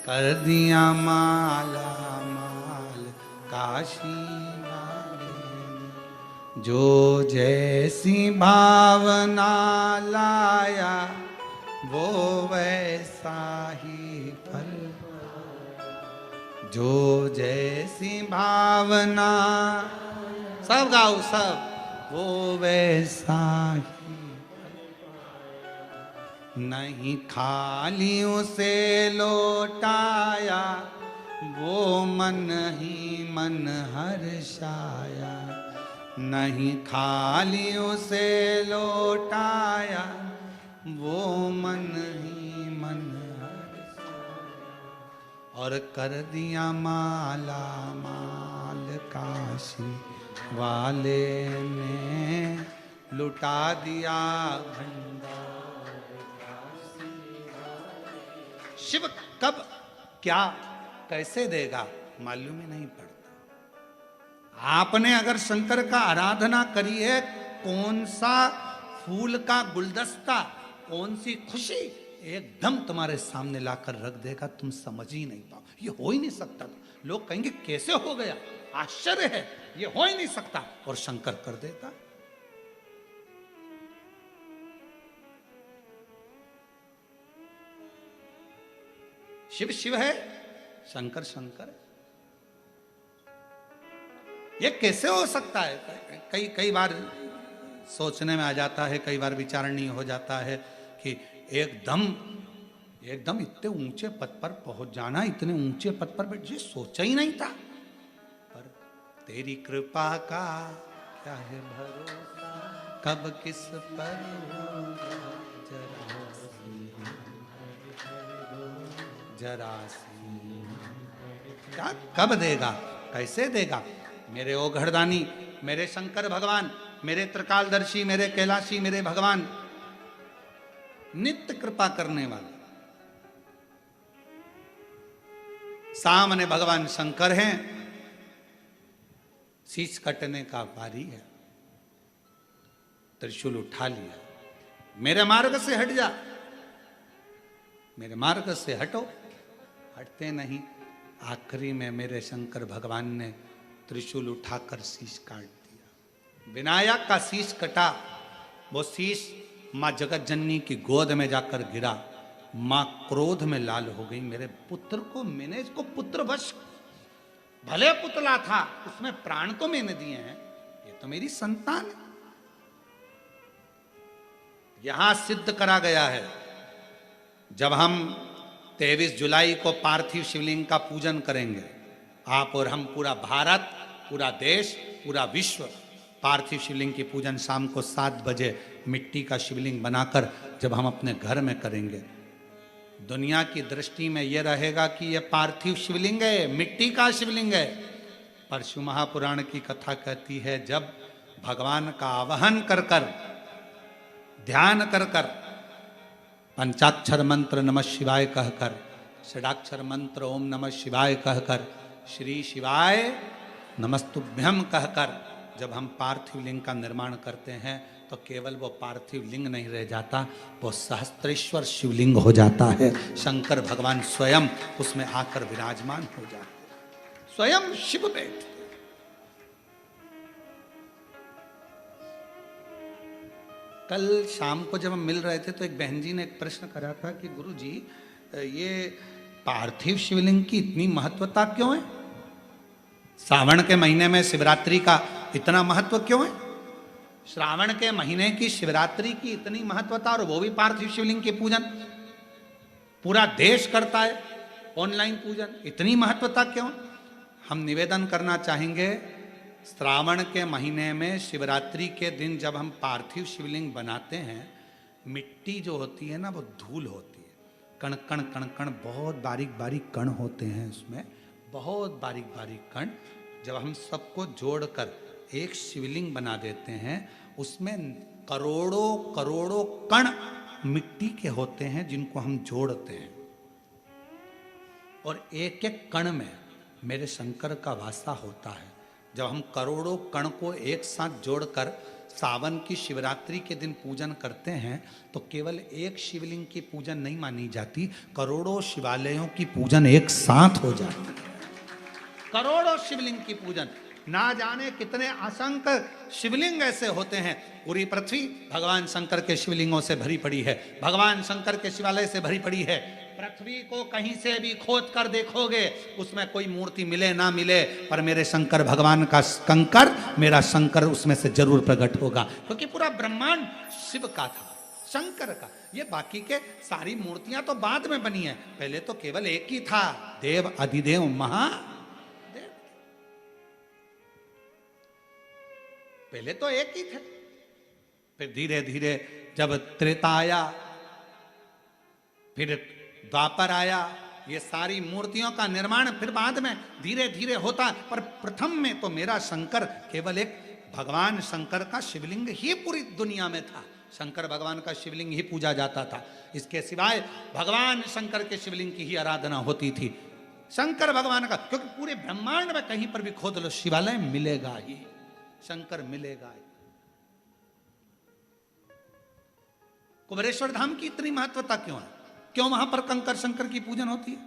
कर दिया माला माल काशी वाले ने। जो जैसी भावना लाया वो वैसा ही फल, जो जैसी भावना, सब गाओ सब, वो वैसा ही, नहीं खाली उसे लौटाया वो मन ही मन हर्षाया, नहीं खाली उसे लौटाया वो मन ही मन हर्षाया, और कर दिया माला माल काशी वाले ने, लुटा दिया भंडार काशी वाले। शिव कब क्या कैसे देगा मालूम ही नहीं पड़ता। आपने अगर शंकर का आराधना करी है, कौन सा फूल का गुलदस्ता, कौन सी खुशी एकदम तुम्हारे सामने लाकर रख देगा, तुम समझ ही नहीं पाओ। ये हो ही नहीं सकता। लोग कहेंगे कैसे हो गया, आश्चर्य है, ये हो ही नहीं सकता, और शंकर कर देता। शिव शिव है, शंकर शंकर है। ये कैसे हो सकता है? कई बार सोचने में आ जाता है, कई बार विचारणीय हो जाता है कि एकदम इतने ऊंचे पद पर पहुंच जाना, इतने ऊंचे पद पर बैठ, ये सोचा ही नहीं था। पर तेरी कृपा का क्या है भरोसा, कब किस पर जरा सी क्या कब देगा, कैसे देगा। मेरे ओ घरदानी, मेरे शंकर भगवान, मेरे त्रिकालदर्शी, मेरे कैलाशी, मेरे भगवान, नित्य कृपा करने वाले। सामने भगवान शंकर हैं, शीश कटने का बारी है, त्रिशूल उठा लिया, मेरे मार्ग से हट जा, मेरे मार्ग से हटो, हटते नहीं। आखिरी में मेरे शंकर भगवान ने त्रिशूल उठाकर शीश काट दिया। विनायक का शीश कटा, वो शीश मां जगत जननी की गोद में जाकर गिरा। मां क्रोध में लाल हो गई, मेरे पुत्र को, मैंने इसको पुत्र वश भले पुतला था, उसमें प्राण तो मैंने दिए हैं, ये तो मेरी संतान है। यहां सिद्ध करा गया है, जब हम 23 जुलाई को पार्थिव शिवलिंग का पूजन करेंगे, आप और हम, पूरा भारत, पूरा देश, पूरा विश्व पार्थिव शिवलिंग की पूजन शाम को 7 बजे मिट्टी का शिवलिंग बनाकर जब हम अपने घर में करेंगे, दुनिया की दृष्टि में यह रहेगा कि यह पार्थिव शिवलिंग है, मिट्टी का शिवलिंग है। पर शिव महापुराण की कथा कहती है, जब भगवान का आवाहन कर कर, ध्यान कर कर, पंचाक्षर मंत्र नमः शिवाय कहकर, षडाक्षर मंत्र ओम नमः शिवाय कहकर, श्री शिवाय नमस्तुभ्यम कहकर जब हम पार्थिव लिंग का निर्माण करते हैं, तो केवल वो पार्थिव लिंग नहीं रह जाता, वो सहस्त्रेश्वर शिवलिंग हो जाता है। शंकर भगवान स्वयं उसमें आकर विराजमान हो जाते, स्वयं शिव बैठ। कल शाम को जब हम मिल रहे थे तो एक बहन जी ने एक प्रश्न करा था कि गुरु जी, ये पार्थिव शिवलिंग की इतनी महत्वता क्यों है? श्रावण के महीने में शिवरात्रि का इतना महत्व क्यों है? श्रावण के महीने की शिवरात्रि की इतनी महत्वता, और वो भी पार्थिव शिवलिंग के पूजन पूरा देश करता है, ऑनलाइन पूजन, इतनी महत्वता क्यों? हम निवेदन करना चाहेंगे, श्रावण के महीने में शिवरात्रि के दिन जब हम पार्थिव शिवलिंग बनाते हैं, मिट्टी जो होती है ना, वो धूल होती है, कण कण कण कण, बहुत बारीक बारीक कण होते हैं उसमें, बहुत बारीक बारीक कण। जब हम सबको जोड़कर एक शिवलिंग बना देते हैं, उसमें करोड़ों करोड़ों कण मिट्टी के होते हैं जिनको हम जोड़ते हैं, और एक एक कण में मेरे शंकर का वासा होता है। जब हम करोड़ों कण को एक साथ जोड़कर सावन की शिवरात्रि के दिन पूजन करते हैं, तो केवल एक शिवलिंग की पूजन नहीं मानी जाती, करोड़ों शिवालयों की पूजन एक साथ हो जाती है। करोड़ों शिवलिंग की पूजन, ना जाने कितने असंख्य शिवलिंग ऐसे होते हैं। पूरी पृथ्वी भगवान शंकर के शिवलिंगों से भरी पड़ी है, भगवान शंकर के शिवालय से भरी पड़ी है। पृथ्वी को कहीं से भी खोद कर देखोगे, उसमें कोई मूर्ति मिले ना मिले, पर मेरे शंकर भगवान का कंकर, मेरा शंकर उसमें से जरूर प्रकट होगा, क्योंकि पूरा ब्रह्मांड शिव का था, शंकर का। ये बाकी के सारी मूर्तियां तो बाद में बनी है, पहले तो केवल एक ही था, देव अधिदेव महादेव। पहले तो एक ही थे, फिर धीरे धीरे जब त्रेता आया, फिर द्वापर आया, ये सारी मूर्तियों का निर्माण फिर बाद में धीरे धीरे होता, पर प्रथम में तो मेरा शंकर केवल एक भगवान शंकर का शिवलिंग ही पूरी दुनिया में था। शंकर भगवान का शिवलिंग ही पूजा जाता था, इसके सिवाय भगवान शंकर के शिवलिंग की ही आराधना होती थी, शंकर भगवान का। क्योंकि पूरे ब्रह्मांड में कहीं पर भी खोद लो, शिवालय मिलेगा ही, शंकर मिलेगा ही। कुबेरेश्वर धाम की इतनी महत्वता क्यों है? क्यों वहां पर कंकर शंकर की पूजन होती है?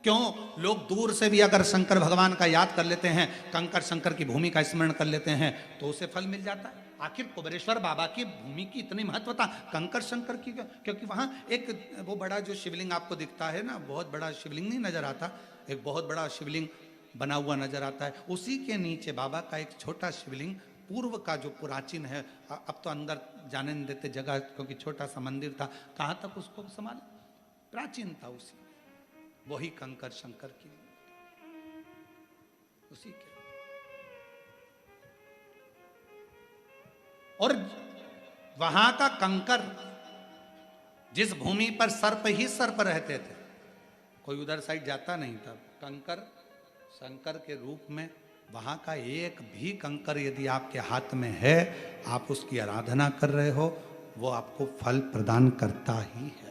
क्यों लोग दूर से भी अगर शंकर भगवान का याद कर लेते हैं, कंकर शंकर की भूमि का स्मरण कर लेते हैं, तो उसे फल मिल जाता है? आखिर कुबेरेश्वर बाबा की भूमि की इतनी महत्वता कंकर शंकर की क्यों? क्योंकि वहां एक वो बड़ा जो शिवलिंग आपको दिखता है ना, बहुत बड़ा शिवलिंग नहीं नजर आता, एक बहुत बड़ा शिवलिंग बना हुआ नजर आता है, उसी के नीचे बाबा का एक छोटा शिवलिंग पूर्व का जो प्राचीन है, अब तो अंदर जाने नहीं देते जगह, क्योंकि छोटा सा मंदिर था, कहाँ तक उसको संभाले, प्राचीन था, उसी वही कंकर शंकर की, उसी के। और वहां का कंकर, जिस भूमि पर सर्प ही सर्प रहते थे, कोई उधर साइड जाता नहीं था, कंकर शंकर के रूप में वहां का एक भी कंकर यदि आपके हाथ में है, आप उसकी आराधना कर रहे हो, वो आपको फल प्रदान करता ही है।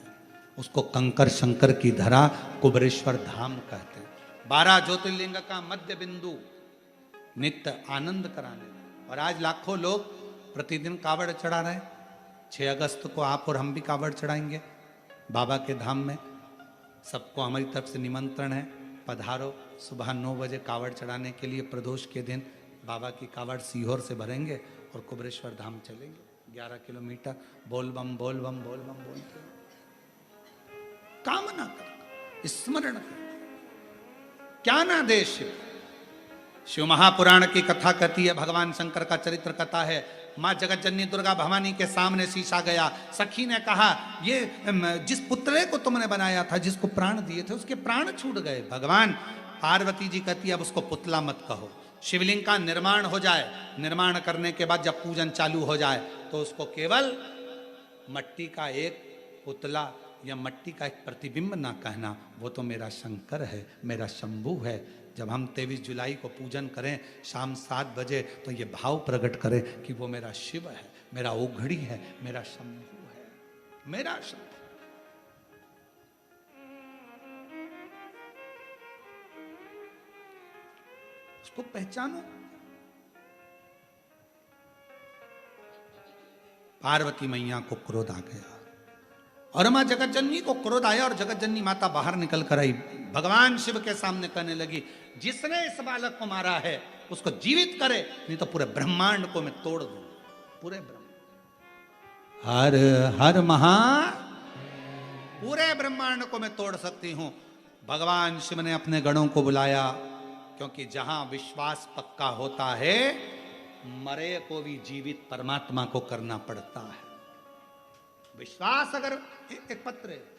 उसको कंकर शंकर की धरा कुबेरेश्वर धाम कहते हैं। 12 ज्योतिर्लिंग का मध्य बिंदु, नित्य आनंद कराने। और आज लाखों लोग प्रतिदिन कावड़ चढ़ा रहे हैं। 6 अगस्त को आप और हम भी कावड़ चढ़ाएंगे बाबा के धाम में। सबको हमारी तरफ से निमंत्रण है, पधारो। सुबह 9 बजे कावड़ चढ़ाने के लिए प्रदोष के दिन बाबा की कावड़ सीहोर से भरेंगे और कुबेरेश्वर धाम चलेंगे। 11 किलोमीटर बोल बम बोल बम बोल बम बोलते कामना कर, स्मरण कर, क्या ना दे शिव, शिव महापुराण की कथा कहती है, भगवान शंकर का चरित्र कथा है। माँ जगत जननी दुर्गा भवानी के सामने शीशा गया। सखी ने कहा, ये जिस पुतले को तुमने बनाया था, जिसको प्राण दिए थे, उसके प्राण छूट गए। भगवान पार्वती जी कहती है, अब उसको पुतला मत कहो, शिवलिंग का निर्माण हो जाए। निर्माण करने के बाद जब पूजन चालू हो जाए तो उसको केवल मट्टी का एक पुतला या मट्टी का एक प्रतिबिंब ना कहना, वो तो मेरा शंकर है, मेरा शंभू है। जब हम 23 जुलाई को पूजन करें शाम 7 बजे, तो ये भाव प्रकट करें कि वो मेरा शिव है, मेरा ओघड़ी है, मेरा शंभू है, मेरा शंभू। उसको पहचानो। पार्वती मैया को क्रोध आ गया और मां जगत जननी को क्रोध आया और जगत जननी माता बाहर निकल कर आई। भगवान शिव के सामने कहने लगी, जिसने इस बालक को मारा है उसको जीवित करे, नहीं तो पूरे ब्रह्मांड को मैं तोड़ दूं, पूरे ब्रह्मांड। हर हर महा, पूरे ब्रह्मांड को मैं तोड़ सकती हूं। भगवान शिव ने अपने गणों को बुलाया, क्योंकि जहां विश्वास पक्का होता है, मरे को भी जीवित परमात्मा को करना पड़ता है। विश्वास अगर एक पत्र है,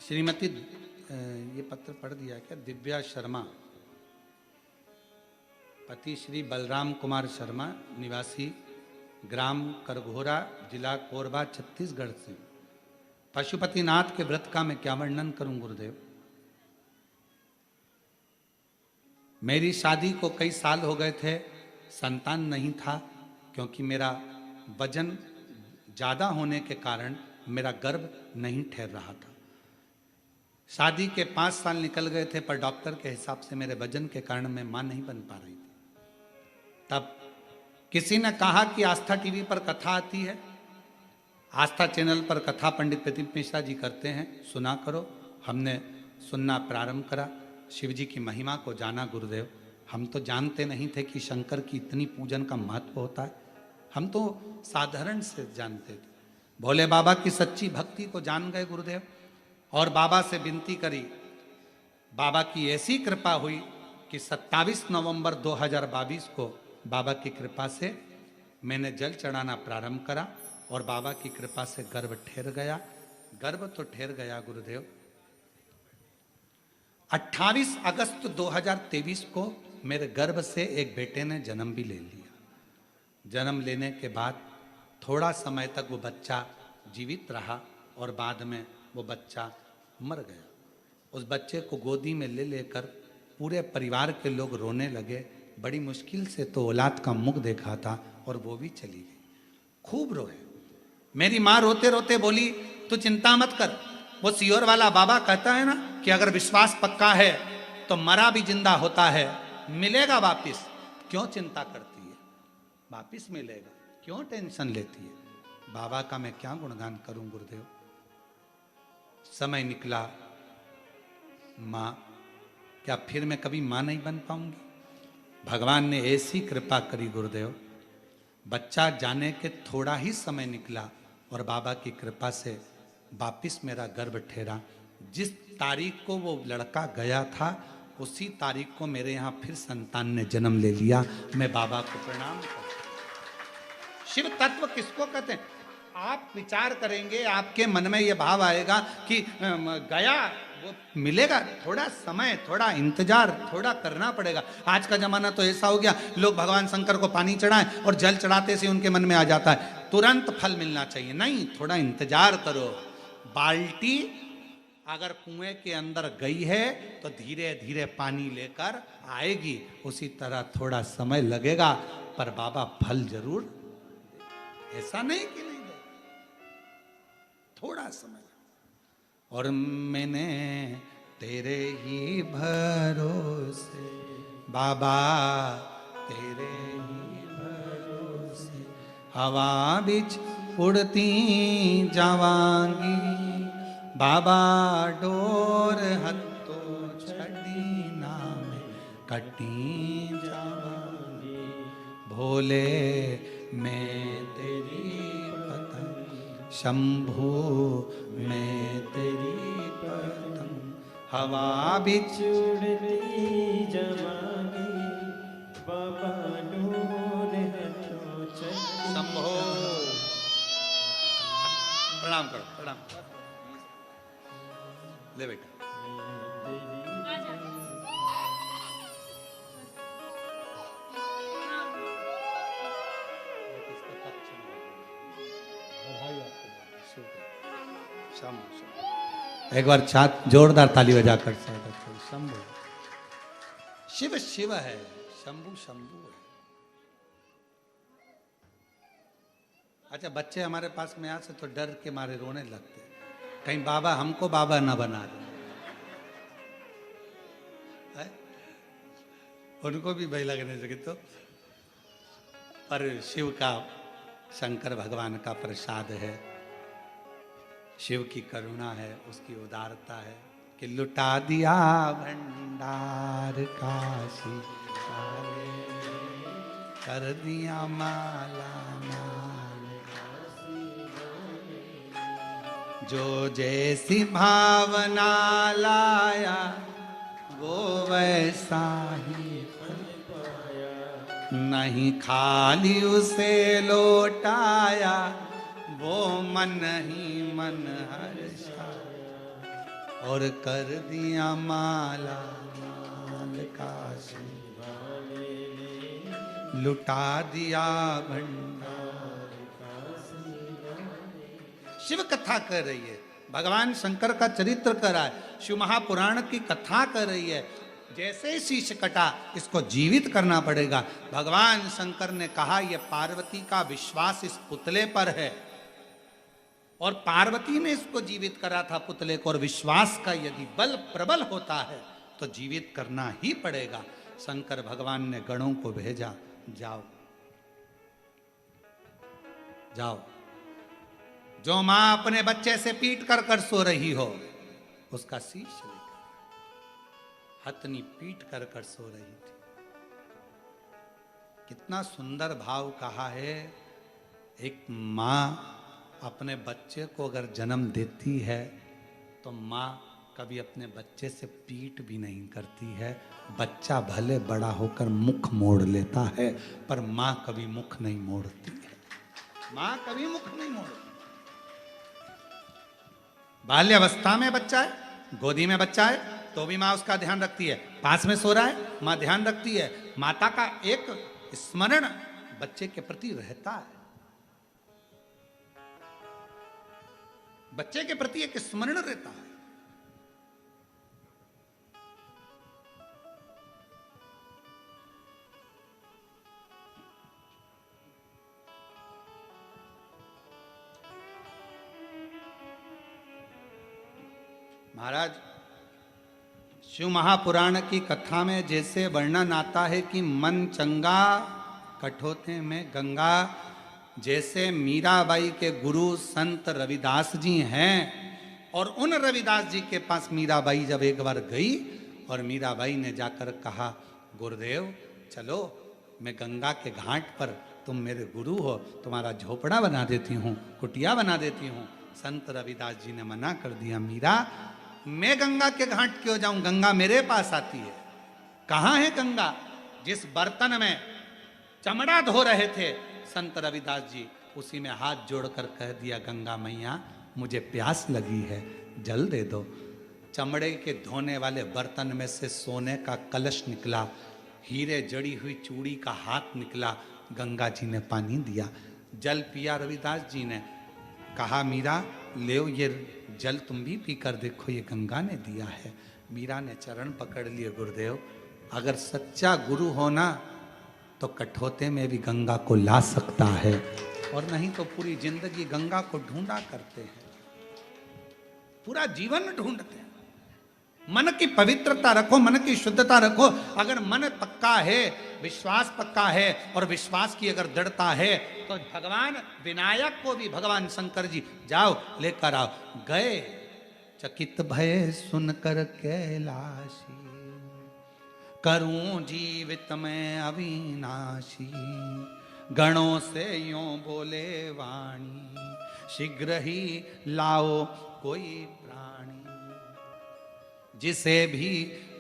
श्रीमती ये पत्र पढ़ दिया क्या? दिव्या शर्मा, पति श्री बलराम कुमार शर्मा, निवासी ग्राम करघोरा, जिला कोरबा, छत्तीसगढ़ से। पशुपतिनाथ के व्रत का मैं क्या वर्णन करूं गुरुदेव। मेरी शादी को कई साल हो गए थे, संतान नहीं था, क्योंकि मेरा वजन ज़्यादा होने के कारण मेरा गर्भ नहीं ठहर रहा था। शादी के 5 साल निकल गए थे, पर डॉक्टर के हिसाब से मेरे वजन के कारण मैं मां नहीं बन पा रही थी। तब किसी ने कहा कि आस्था टीवी पर कथा आती है, आस्था चैनल पर कथा पंडित प्रदीप मिश्रा जी करते हैं, सुना करो। हमने सुनना प्रारंभ करा, शिव जी की महिमा को जाना। गुरुदेव, हम तो जानते नहीं थे कि शंकर की इतनी पूजन का महत्व होता है, हम तो साधारण से जानते थे। भोले बाबा की सच्ची भक्ति को जान गए गुरुदेव, और बाबा से विनती करी। बाबा की ऐसी कृपा हुई कि 27 नवंबर 2022 को बाबा की कृपा से मैंने जल चढ़ाना प्रारंभ करा, और बाबा की कृपा से गर्भ ठहर गया। गर्भ तो ठहर गया गुरुदेव। 28 अगस्त 2023 को मेरे गर्भ से एक बेटे ने जन्म भी ले लिया। जन्म लेने के बाद थोड़ा समय तक वो बच्चा जीवित रहा, और बाद में वो बच्चा मर गया। उस बच्चे को गोदी में ले लेकर पूरे परिवार के लोग रोने लगे। बड़ी मुश्किल से तो औलाद का मुख देखा था, और वो भी चली गई। खूब रोए। मेरी माँ रोते रोते बोली, तू चिंता मत कर, वो सियोर वाला बाबा कहता है ना कि अगर विश्वास पक्का है तो मरा भी जिंदा होता है, मिलेगा वापिस, क्यों चिंता करती है, वापिस मिलेगा, क्यों टेंशन लेती है। बाबा का मैं क्या गुणगान करूं गुरुदेव। समय निकला, माँ, क्या फिर मैं कभी माँ नहीं बन पाऊंगी? भगवान ने ऐसी कृपा करी गुरुदेव, बच्चा जाने के थोड़ा ही समय निकला, और बाबा की कृपा से वापिस मेरा गर्भ ठहरा। जिस तारीख को वो लड़का गया था, उसी तारीख को मेरे यहाँ फिर संतान ने जन्म ले लिया। मैं बाबा को प्रणाम करता हूं। शिव तत्व किसको कहते हैं? आप विचार करेंगे, आपके मन में ये भाव आएगा कि गया वो मिलेगा, थोड़ा समय, थोड़ा इंतजार, थोड़ा करना पड़ेगा। आज का जमाना तो ऐसा हो गया, लोग भगवान शंकर को पानी चढ़ाएं और जल चढ़ाते से उनके मन में आ जाता है तुरंत फल मिलना चाहिए। नहीं, थोड़ा इंतजार करो। बाल्टी अगर कुएं के अंदर गई है तो धीरे धीरे पानी लेकर आएगी, उसी तरह थोड़ा समय लगेगा, पर बाबा फल जरूर। ऐसा नहीं कि नहीं, थोड़ा समय। और मैंने तेरे ही भरोसे बाबा, तेरे ही भरोसे हवा बिच उड़ती जावांगी बाबा डोर हत्तो छड़ी नाम कटी जावांगी भोले मैं तेरी पतंग शंभू मैं तेरी पतंग हवा बिच उड़ती जवानी बाबा डोर हथों छड़ी शंभो प्रणाम करो प्रणाम ले बेटा एक बार छात जोरदार ताली बजाकर शंभु शिव शिव है शंभु शंभु है। अच्छा बच्चे हमारे पास में आते तो डर के मारे रोने लगते कहीं बाबा हमको बाबा ना बना दे उनको भी भय लगने लगे तो पर शिव का शंकर भगवान का प्रसाद है शिव की करुणा है उसकी उदारता है कि लुटा दिया भंडार काशी वाले कर दिया माला माल जो जैसी भावना लाया वो वैसा ही नहीं खाली उसे लौटाया वो मन ही मन हर्षाया और कर दिया माला माल काशी वाले लुटा दिया भंडार काशी वाले। शिव कथा कर रही है भगवान शंकर का चरित्र कर रहा है शिव महापुराण की कथा कर रही है जैसे ही शीश कटा इसको जीवित करना पड़ेगा। भगवान शंकर ने कहा यह पार्वती का विश्वास इस पुतले पर है और पार्वती ने इसको जीवित करा था पुतले को और विश्वास का यदि बल प्रबल होता है तो जीवित करना ही पड़ेगा। शंकर भगवान ने गणों को भेजा जाओ जाओ जो मां अपने बच्चे से पीट कर कर सो रही हो उसका शीश लेकर हथनी पीट कर कर सो रही थी। कितना सुंदर भाव कहा है एक मां अपने बच्चे को अगर जन्म देती है तो माँ कभी अपने बच्चे से पीट भी नहीं करती है। बच्चा भले बड़ा होकर मुख मोड़ लेता है पर माँ कभी मुख नहीं मोड़ती है माँ कभी मुख नहीं मोड़ती। बाल्यावस्था में बच्चा है गोदी में बच्चा है तो भी माँ उसका ध्यान रखती है पास में सो रहा है माँ ध्यान रखती है। माता का एक स्मरण बच्चे के प्रति रहता है बच्चे के प्रति एक स्मरण रहता है। महाराज शिव महापुराण की कथा में जैसे वर्णन आता है कि मन चंगा कठोते में गंगा जैसे मीराबाई के गुरु संत रविदास जी हैं और उन रविदास जी के पास मीराबाई जब एक बार गई और मीराबाई ने जाकर कहा गुरुदेव चलो मैं गंगा के घाट पर तुम मेरे गुरु हो तुम्हारा झोपड़ा बना देती हूँ कुटिया बना देती हूँ। संत रविदास जी ने मना कर दिया मीरा मैं गंगा के घाट क्यों जाऊं गंगा मेरे पास आती है। कहाँ है गंगा जिस बर्तन में चमड़ा धो रहे थे संत रविदास जी उसी में हाथ जोड़कर कह दिया गंगा मैया मुझे प्यास लगी है जल दे दो। चमड़े के धोने वाले बर्तन में से सोने का कलश निकला हीरे जड़ी हुई चूड़ी का हाथ निकला गंगा जी ने पानी दिया जल पिया रविदास जी ने कहा मीरा ले ये जल तुम भी पी कर देखो ये गंगा ने दिया है। मीरा ने चरण पकड़ लिए गुरुदेव अगर सच्चा गुरु होना तो कठोते में भी गंगा को ला सकता है और नहीं तो पूरी जिंदगी गंगा को ढूंढा करते हैं पूरा जीवन ढूंढते हैं। मन की पवित्रता रखो मन की शुद्धता रखो। अगर मन पक्का है विश्वास पक्का है और विश्वास की अगर दृढ़ता है तो भगवान विनायक को भी भगवान शंकर जी जाओ लेकर आओ। गए चकित भय सुनकर कैलाशी, करूं जीवित में अविनाशी। गणों से यूं बोले वाणी, शीघ्र ही लाओ कोई प्राणी। जिसे भी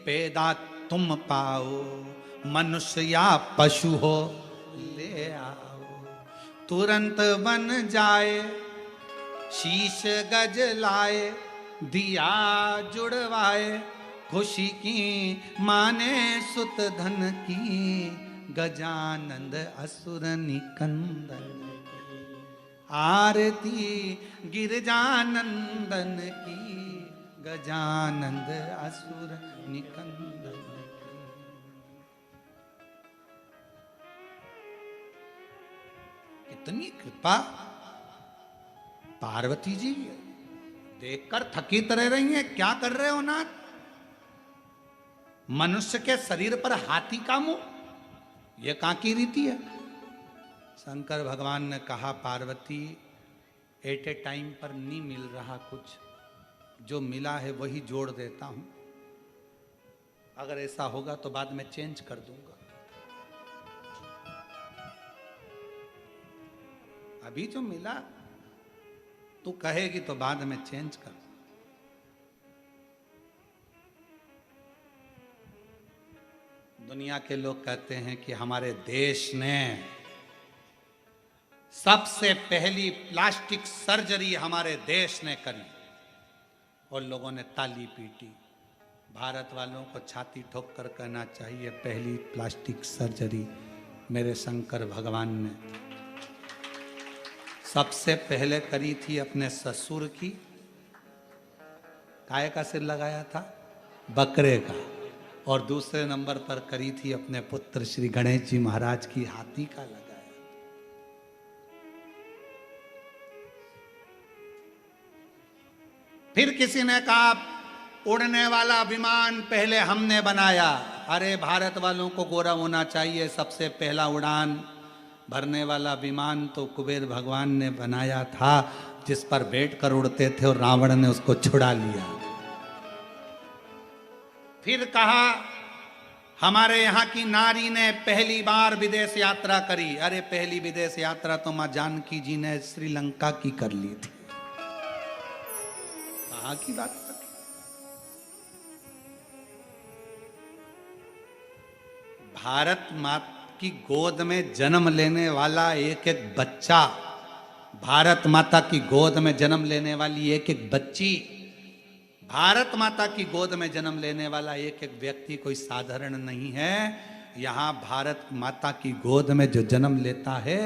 पैदा तुम पाओ, मनुष्य या पशु हो ले आओ। तुरंत बन जाए शीश गज लाए, दिया जुड़वाए खुशी की माने सुत धन की। गजानंद असुर निकंदन आरती गिरजानंदन की। गजानंद असुर निकंदन की। कितनी कृपा पार्वती जी, देखकर थकित रह रही हैं। क्या कर रहे हो नाथ? मनुष्य के शरीर पर हाथी का मुंह, यह कहां की रीति है? शंकर भगवान ने कहा पार्वती एट ए टाइम पर नहीं मिल रहा कुछ, जो मिला है वही जोड़ देता हूं। अगर ऐसा होगा तो बाद में चेंज कर दूंगा। अभी जो मिला तू कहेगी तो बाद में चेंज कर। दुनिया के लोग कहते हैं कि हमारे देश ने सबसे पहली प्लास्टिक सर्जरी हमारे देश ने करी और लोगों ने ताली पीटी। भारत वालों को छाती ठोक कर कहना चाहिए पहली प्लास्टिक सर्जरी मेरे शंकर भगवान ने सबसे पहले करी थी अपने ससुर की। काय का सिर लगाया था? बकरे का। और दूसरे नंबर पर करी थी अपने पुत्र श्री गणेश जी महाराज की, हाथी का लगाया। फिर किसी ने कहा उड़ने वाला विमान पहले हमने बनाया। अरे भारत वालों को गोरा होना चाहिए। सबसे पहला उड़ान भरने वाला विमान तो कुबेर भगवान ने बनाया था, जिस पर बैठकर उड़ते थे और रावण ने उसको छुड़ा लिया। फिर कहा हमारे यहाँ की नारी ने पहली बार विदेश यात्रा करी। अरे पहली विदेश यात्रा तो मां जानकी जी ने श्रीलंका की कर ली थी। कहाँ की बात कर? भारत माता की गोद में जन्म लेने वाला एक एक बच्चा, भारत माता की गोद में जन्म लेने वाली एक एक बच्ची, भारत माता की गोद में जन्म लेने वाला एक एक व्यक्ति कोई साधारण नहीं है। यहाँ भारत माता की गोद में जो जन्म लेता है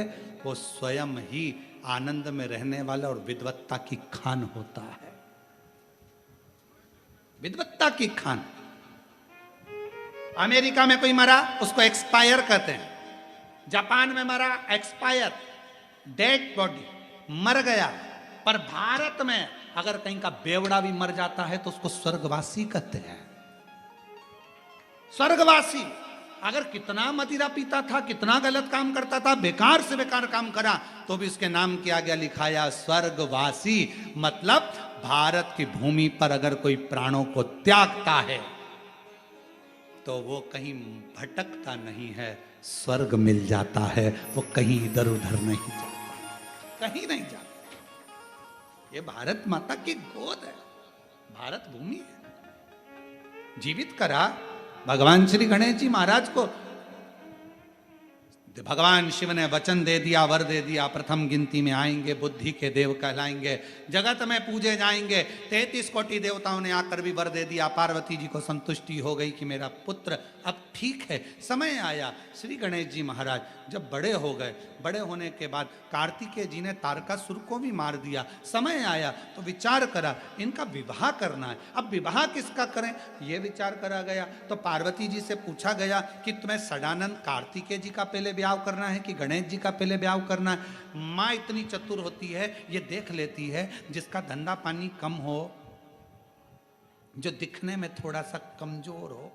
वो स्वयं ही आनंद में रहने वाला और विद्वत्ता की खान होता है। विद्वत्ता की खान। अमेरिका में कोई मरा उसको एक्सपायर कहते हैं। जापान में मरा एक्सपायर, डेड बॉडी, मर गया। पर भारत में अगर कहीं का बेवड़ा भी मर जाता है तो उसको स्वर्गवासी कहते हैं। स्वर्गवासी। अगर कितना मदिरा पीता था, कितना गलत काम करता था, बेकार से बेकार काम करा, तो भी उसके नाम के आगे लिखाया स्वर्गवासी। मतलब भारत की भूमि पर अगर कोई प्राणों को त्यागता है तो वो कहीं भटकता नहीं है, स्वर्ग मिल जाता है। वो कहीं इधर उधर नहीं जाता, कहीं नहीं जाता। ये भारत माता की गोद है, भारत भूमि है। जीवित करा भगवान श्री गणेश जी महाराज को। भगवान शिव ने वचन दे दिया, वर दे दिया, प्रथम गिनती में आएंगे, बुद्धि के देव कहलाएंगे, जगत में पूजे जाएंगे। 33 कोटि देवताओं ने आकर भी वर दे दिया। पार्वती जी को संतुष्टि हो गई कि मेरा पुत्र अब ठीक है। समय आया, श्री गणेश जी महाराज जब बड़े हो गए, बड़े होने के बाद कार्तिकेय जी ने तारकासुर को भी मार दिया। समय आया तो विचार करा इनका विवाह करना है। अब विवाह किसका करें, यह विचार करा गया। तो पार्वती जी से पूछा गया कि तुम्हें सदानंद कार्तिकेय जी का पहले ब्याह करना है कि गणेश जी का पहले ब्याह करना है। माँ इतनी चतुर होती है, ये देख लेती है जिसका धंधा पानी कम हो, जो दिखने में थोड़ा सा कमजोर हो,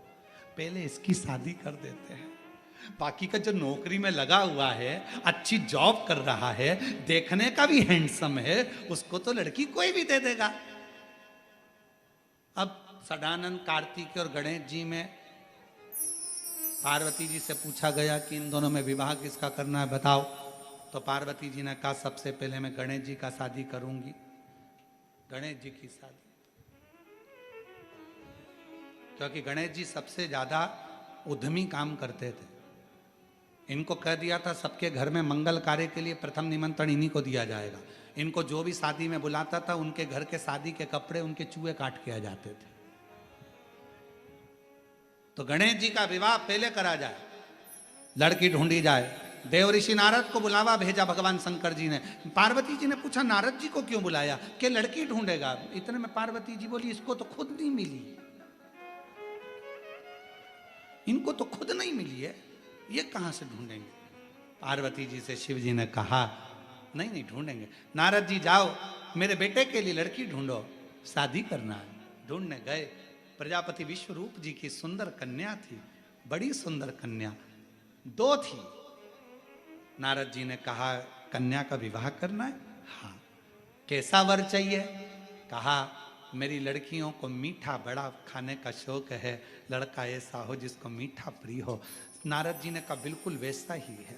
पहले इसकी शादी कर देते हैं। बाकी का जो नौकरी में लगा हुआ है, अच्छी जॉब कर रहा है, देखने का भी हैंडसम है, उसको तो लड़की कोई भी दे देगा। अब सदानंद, कार्तिक और गणेश जी में पार्वती जी से पूछा गया कि इन दोनों में विवाह किसका करना है, बताओ। तो पार्वती जी ने कहा सबसे पहले मैं गणेश जी का शादी करूंगी, गणेश जी की शादी। क्योंकि गणेश जी सबसे ज्यादा उद्यमी काम करते थे। इनको कह दिया था सबके घर में मंगल कार्य के लिए प्रथम निमंत्रण इन्हीं को दिया जाएगा। इनको जो भी शादी में बुलाता था, उनके घर के शादी के कपड़े उनके चूहे काट के आ जाते थे। तो गणेश जी का विवाह पहले करा जाए, लड़की ढूंढी जाए। देव ऋषि नारद को बुलावा भेजा भगवान शंकर जी ने। पार्वती जी ने पूछा नारद जी को क्यों बुलाया, कि लड़की ढूंढेगा। इतने में पार्वती जी बोली इसको तो खुद नहीं मिली, इनको तो खुद नहीं मिली है, ये कहां से ढूंढेंगे। पार्वती जी से शिव जी ने कहा नहीं नहीं ढूंढेंगे। नारद जी जाओ मेरे बेटे के लिए लड़की ढूंढो, शादी करना है। ढूंढने गए, प्रजापति विश्वरूप जी की सुंदर कन्या थी, बड़ी सुंदर कन्या, दो थी। नारद जी ने कहा कन्या का विवाह करना है, हाँ। कैसा वर चाहिए, कहा मेरी लड़कियों को मीठा बड़ा खाने का शौक है, लड़का ऐसा हो जिसको मीठा प्रिय हो। नारद जी ने कहा बिल्कुल वैसा ही है।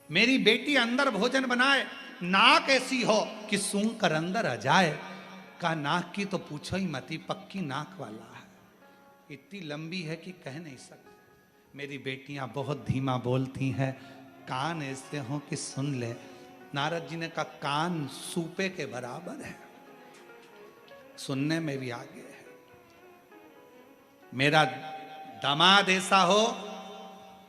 मेरी बेटी अंदर भोजन बनाए, नाक ऐसी हो कि सूंघ कर अंदर आ जाए। का नाक की तो पूछो ही मती, पक्की नाक वाला है, इतनी लंबी है कि कह नहीं सकते। मेरी बेटियां बहुत धीमा बोलती हैं, कान ऐसे हो कि सुन ले। नारद जी ने कहा कान सूपे के बराबर है, सुनने में भी आगे है। मेरा दामाद ऐसा हो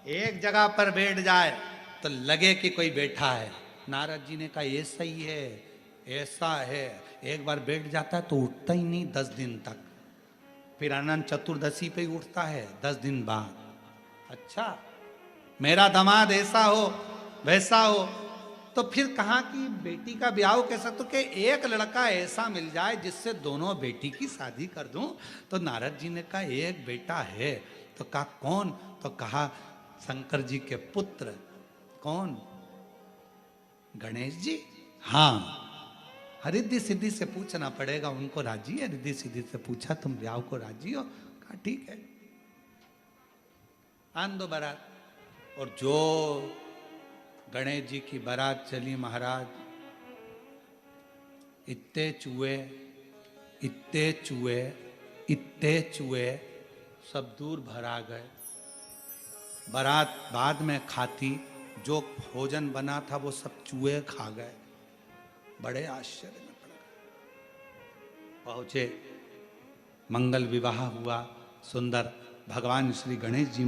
एक जगह पर बैठ जाए तो लगे कि कोई बैठा है। नारद जी ने कहा ऐसा ही है, ऐसा है। एक बार बैठ जाता है तो उठता ही नहीं 10 दिन तक, फिर अनंत चतुर्दशी पे ही उठता है 10 दिन बाद। अच्छा, मेरा दामाद ऐसा हो वैसा हो, तो फिर कहा कि बेटी का ब्याह कैसा, तो कि एक लड़का ऐसा मिल जाए जिससे दोनों बेटी की शादी कर दूं। तो नारद जी ने कहा एक बेटा है। तो कहा कौन, तो कहा शंकर जी के पुत्र। कौन, गणेश जी। हाँ, रिद्धि सिद्धि से पूछना पड़ेगा, उनको राजी है। रिद्धि सिद्धि से पूछा तुम ब्याह को राजी हो, कहा ठीक है, आन दो बारात। और जो गणेश जी की बारात चली महाराज, इतने चूहे, इतने चूहे, इतने चूहे सब दूर भरा गए। बारात बाद में खाती, जो भोजन बना था वो सब चूहे खा गए। बड़े आश्चर्य में पड़ गए। पहुंचे, मंगल विवाह हुआ, सुंदर। भगवान श्री गणेश जी